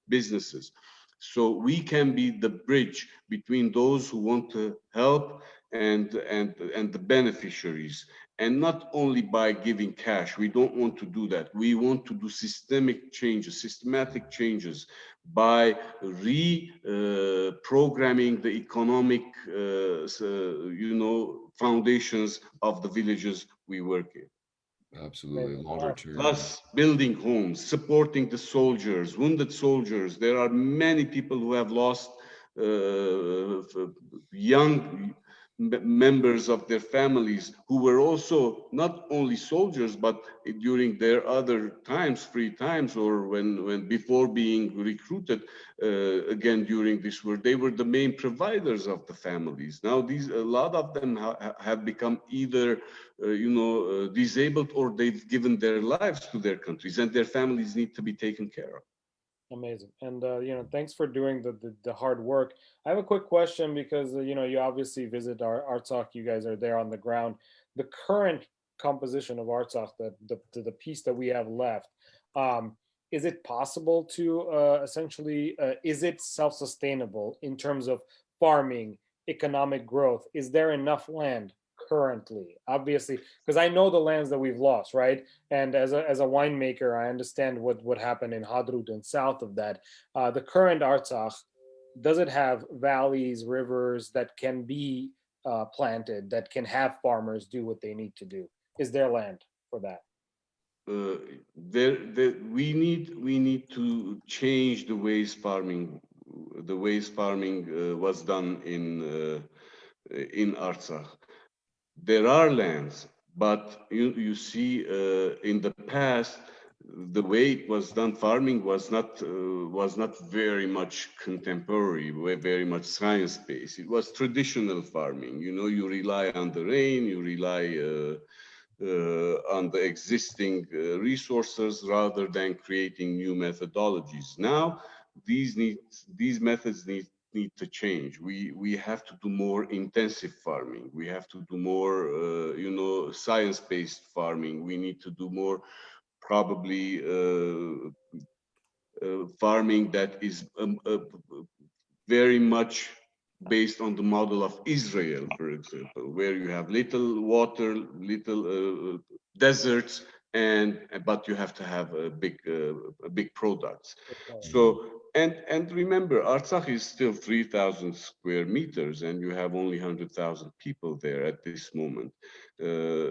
businesses. So we can be the bridge between those who want to help and the beneficiaries, and not only by giving cash. We don't want to do that. We want to do systemic changes, systematic changes by reprogramming the economic, foundations of the villages we work in. Absolutely, longer term. Plus, building homes, supporting the soldiers, wounded soldiers. There are many people who have lost young members of their families who were also not only soldiers, but during their other times, free times, or when before being recruited again during this war, they were the main providers of the families. Now a lot of them have become either disabled, or they've given their lives to their countries, and their families need to be taken care of. Amazing. And thanks for doing the hard work. I have a quick question because you obviously visit our Artsakh. You guys are there on the ground. The current composition of Artsakh, the piece that we have left, is it possible to essentially, is it self-sustainable in terms of farming, economic growth? Is there enough land currently? Obviously, because I know the lands that we've lost, right? And as a winemaker, I understand what happened in Hadrut and south of that. The current Artsakh, does it have valleys, rivers that can be planted, that can have farmers do what they need to do? Is there land for that? We need to change the ways farming was done in Artsakh. There are lands, but you see, in the past, the way it was done, farming was not very much contemporary, very much science-based. It was traditional farming. You rely on the rain, you rely on the existing resources rather than creating new methodologies. Now, these methods need to change. We have to do more intensive farming. We have to do more, science-based farming. We need to do more, probably, farming that is very much based on the model of Israel, for example, where you have little water, little deserts, but you have to have big products. So and remember, Artsakh is still 3,000 square meters, and you have only 100,000 people there at this moment.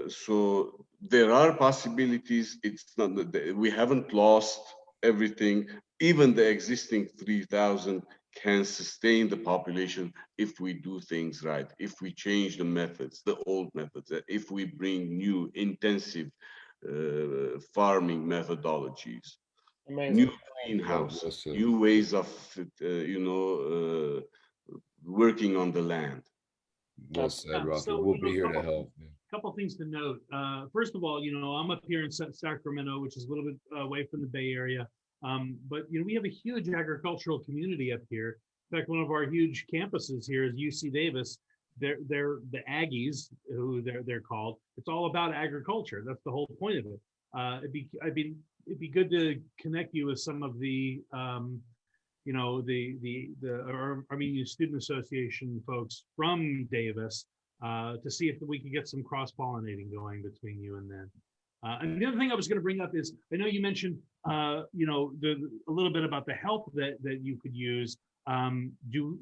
So there are possibilities. It's not that we haven't lost everything. Even the existing 3,000 can sustain the population if we do things right, if we change the methods, the old methods, if we bring new intensive farming methodologies. Amazing. New greenhouses, new ways of working on the land. Well said, Raffi. We'll be here to help. A couple things to note. First of all, I'm up here in Sacramento, which is a little bit away from the Bay Area. But we have a huge agricultural community up here. In fact, one of our huge campuses here is UC Davis. They're the Aggies, who they're called. It's all about agriculture. That's the whole point of it. It'd be good to connect you with some of the Armenian Student Association folks from Davis to see if we could get some cross-pollinating going between you and them. And the other thing I was going to bring up is, I know you mentioned, a little bit about the help that you could use. Do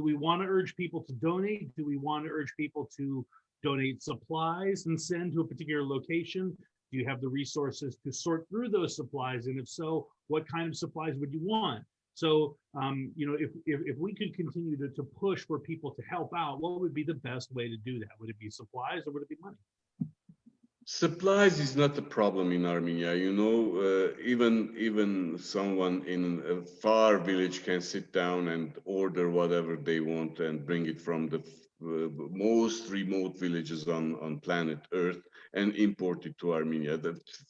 we want to urge people to donate? Do we want to urge people to donate supplies and send to a particular location? Do you have the resources to sort through those supplies? And if so, what kind of supplies would you want? So, if we could continue to push for people to help out, what would be the best way to do that? Would it be supplies or would it be money? Supplies is not a problem in Armenia. Even someone in a far village can sit down and order whatever they want and bring it from the most remote villages on planet Earth and import it to Armenia.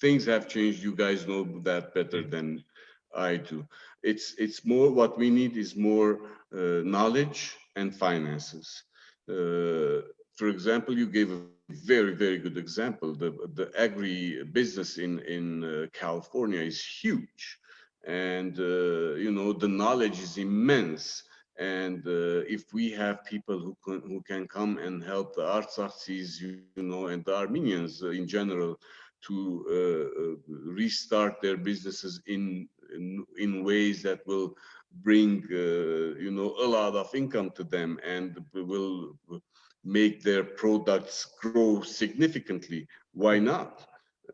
Things have changed. You guys know that better than I do. It's more, what we need is more knowledge and finances. For example, you gave a very, very good example. The agri business in California is huge, and the knowledge is immense, And if we have people who can come and help the Artsakhs, and the Armenians in general to restart their businesses in ways that will bring a lot of income to them and will make their products grow significantly, why not?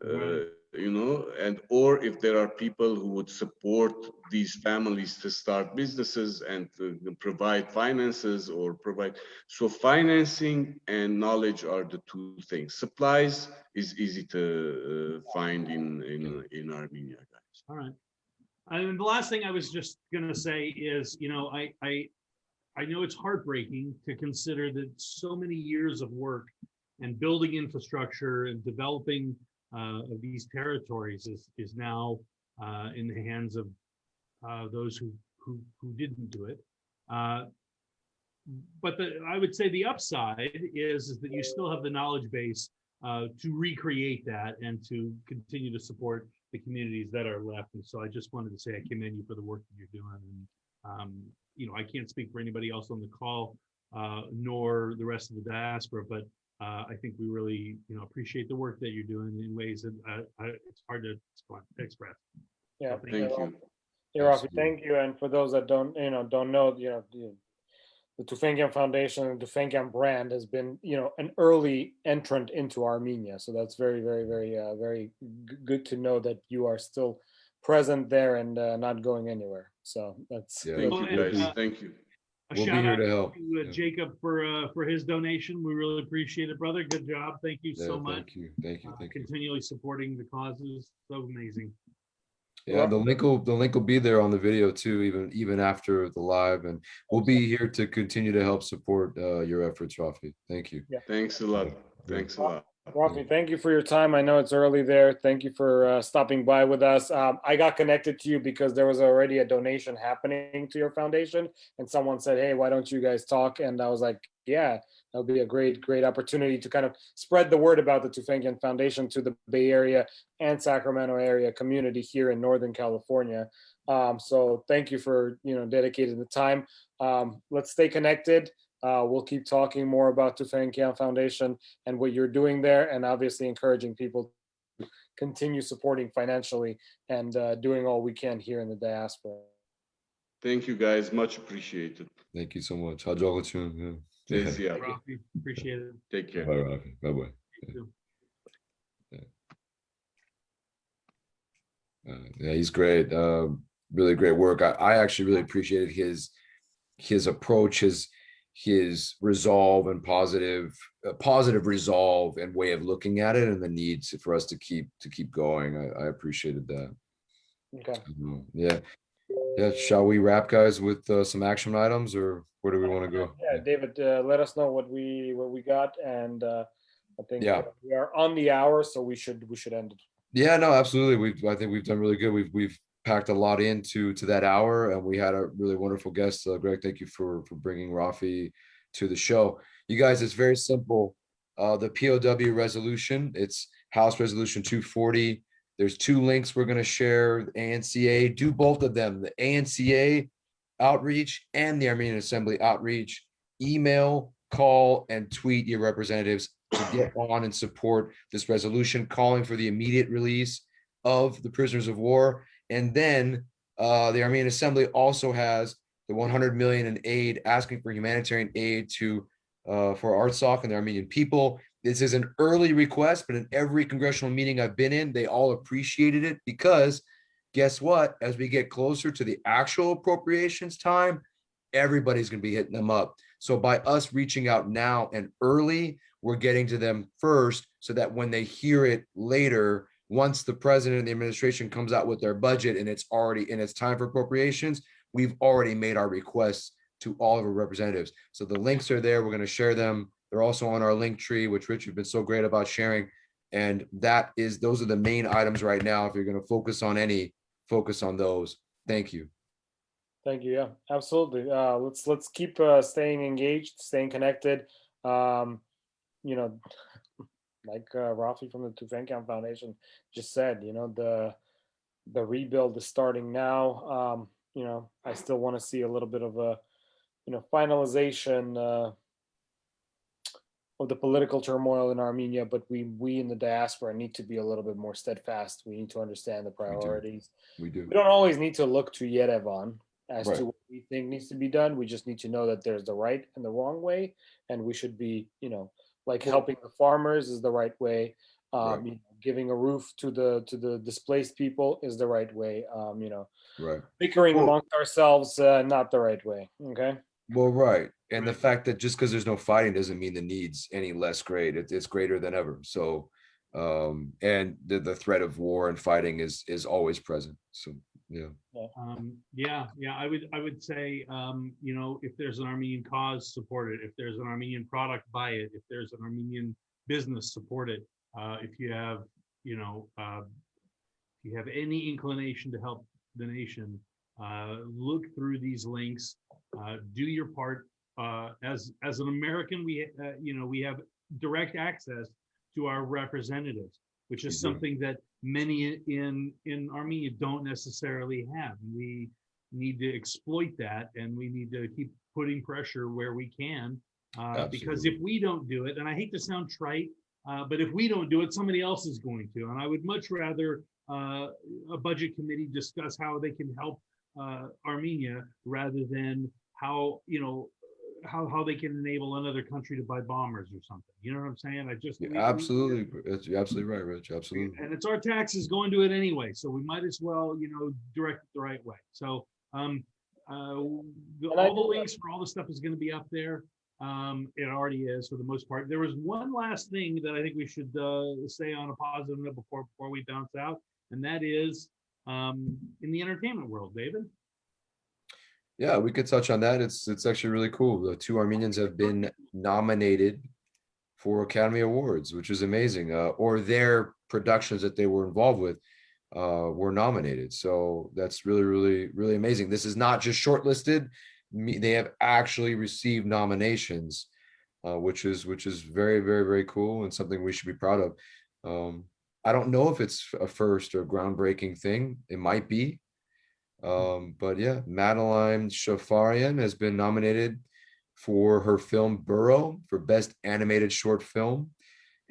Right. And or if there are people who would support these families to start businesses and to provide finances or provide. So financing and knowledge are the two things. Supplies is easy to find in Armenia, guys. All right. And the last thing I was just going to say is, I know it's heartbreaking to consider that so many years of work and building infrastructure and developing of these territories is now in the hands of those who didn't do it. But I would say the upside is that you still have the knowledge base to recreate that and to continue to support the communities that are left. And so I just wanted to say I commend you for the work that you're doing. And I can't speak for anybody else on the call, nor the rest of the diaspora, but I think we really, appreciate the work that you're doing in ways that it's hard to express. Yeah, So Thank you. Yeah, Raffi, thank you. And for those that don't know, the Tufenkian Foundation and Tufenkian brand has been, an early entrant into Armenia. So that's very, very, very, very good to know that you are still present there and not going anywhere. So that's. Thank you, guys. Thank you. We'll be here to help. To Jacob for his donation. We really appreciate it, brother. Good job. Thank you so much. Thank you. Continually supporting the causes. So amazing. Yeah, the link will be there on the video too, even after the live, and we'll be here to continue to help support your efforts, Raffi. Thank you. Yeah. Thanks a lot. Thanks a lot. Raffi, thank you for your time. I know it's early there. Thank you for stopping by with us. I got connected to you because there was already a donation happening to your foundation, and someone said, "Hey, why don't you guys talk?" And I was like, "Yeah, that would be a great opportunity to kind of spread the word about the Tufenkian Foundation to the Bay Area and Sacramento area community here in Northern California." So thank you for dedicating the time. Let's stay connected. We'll keep talking more about Tufenkian Foundation and what you're doing there, and obviously encouraging people to continue supporting financially and doing all we can here in the diaspora. Thank you, guys. Much appreciated. Thank you so much. Raffi, appreciate it. Take care. Bye, Raffi. Bye-bye. Yeah, he's great. Really great work. I actually really appreciated his approach, his resolve and positive resolve and way of looking at it, and the need for us to keep going. I appreciated that. Okay. Yeah. Shall we wrap, guys, with some action items, or where do we want to go? Yeah, David, let us know what we got, and I think we are on the hour, so we should end it. Yeah, no, absolutely. I think we've done really good. We've packed a lot into that hour, and we had a really wonderful guest. Greg, thank you for bringing Raffi to the show. You guys, it's very simple. The POW resolution, it's House Resolution 240. There's two links we're going to share. ANCA, do both of them, the ANCA outreach and the Armenian Assembly outreach. Email, call, and tweet your representatives to get on and support this resolution, calling for the immediate release of the prisoners of war. And then the Armenian Assembly also has the 100 million in aid, asking for humanitarian aid for Artsakh and the Armenian people. This is an early request, but in every congressional meeting I've been in, they all appreciated it, because guess what? As we get closer to the actual appropriations time, everybody's going to be hitting them up. So by us reaching out now and early, we're getting to them first, so that when they hear it later, once the president and the administration comes out with their budget and it's time for appropriations, we've already made our requests to all of our representatives. So the links are there. We're going to share them. They're also on our link tree, which Rich has been so great about sharing. And those are the main items right now. If you're going to focus on any, focus on those. Thank you. Thank you. Yeah, absolutely. Let's keep staying engaged, staying connected. Like Raffi from the Tufenkian Foundation just said, the rebuild is starting now. I still want to see a little bit of finalization of the political turmoil in Armenia, but we in the diaspora need to be a little bit more steadfast. We need to understand the priorities. We do. We don't always need to look to Yerevan as Right. to what we think needs to be done. We just need to know that there's the right and the wrong way, and we should be, like helping the farmers is the right way. Right. Giving a roof to the displaced people is the right way. Right. Bickering Well, amongst ourselves, not the right way. Okay. well, right. And the Right. fact that just because there's no fighting doesn't mean the need's any less great. It's greater than ever. So, and the threat of war and fighting is always present. So, yeah. I would say, if there's an Armenian cause, support it. If there's an Armenian product, buy it. If there's an Armenian business, support it. If you have, if you have any inclination to help the nation, look through these links, do your part. As an American, we have direct access to our representatives, which is something that many in Armenia don't necessarily have. We need to exploit that, and we need to keep putting pressure where we can, because if we don't do it, and I hate to sound trite, but if we don't do it, somebody else is going to. And I would much rather a budget committee discuss how they can help Armenia rather than how they can enable another country to buy bombers or something. You know what I'm saying? Absolutely. You're absolutely right, Rich. Absolutely. And it's our taxes going to it anyway, so we might as well, direct it the right way. So all the links for all the stuff is going to be up there. It already is for the most part. There was one last thing that I think we should say on a positive note before we bounce out, and that is in the entertainment world, David. Yeah, we could touch on that. It's actually really cool. The two Armenians have been nominated for Academy Awards, which is amazing. Or their productions that they were involved with were nominated. So that's really, really, really amazing. This is not just shortlisted. They have actually received nominations, which is very, very, very cool and something we should be proud of. I don't know if it's a first or groundbreaking thing. It might be. But yeah, Madeline Shafarian has been nominated for her film Burrow for Best Animated Short Film.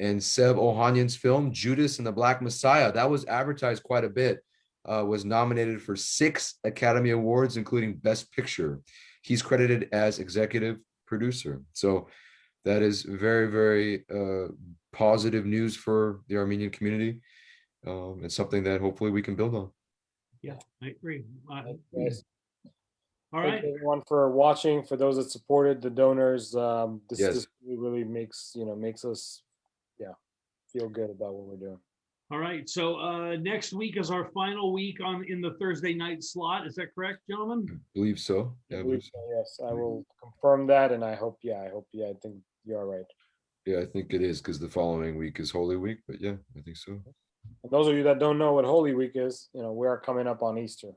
And Seb Ohanyan's film Judas and the Black Messiah, that was advertised quite a bit, was nominated for 6 Academy Awards, including Best Picture. He's credited as executive producer. So that is very, very positive news for the Armenian community. It's something that hopefully we can build on. Yeah, I agree. Thank you, guys. All Thank right. you everyone for watching. For those that supported, the donors, this Yes. really makes us feel good about what we're doing. All right. So next week is our final week in the Thursday night slot. Is that correct, gentlemen? I believe so. Yeah, I believe so, yes, I will confirm that, and I hope. I think you're right. Yeah, I think it is because the following week is Holy Week. But yeah, I think so. And those of you that don't know what Holy Week is, we are coming up on Easter.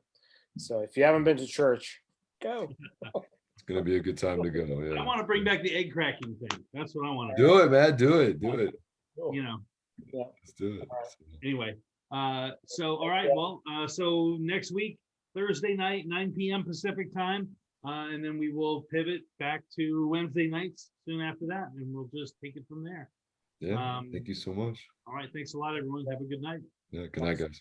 So if you haven't been to church, go. It's gonna be a good time to go. Yeah. I want to bring back the egg cracking thing. That's what I want to Do it, man. Do it. Do it. Cool. Yeah. Let's do it. Anyway, so all right. Well, so next week, Thursday night, 9 p.m. Pacific time, and then we will pivot back to Wednesday nights soon after that, and we'll just take it from there. Yeah. Thank you so much. All right. Thanks a lot, everyone. Have a good night. Yeah. Good night, guys.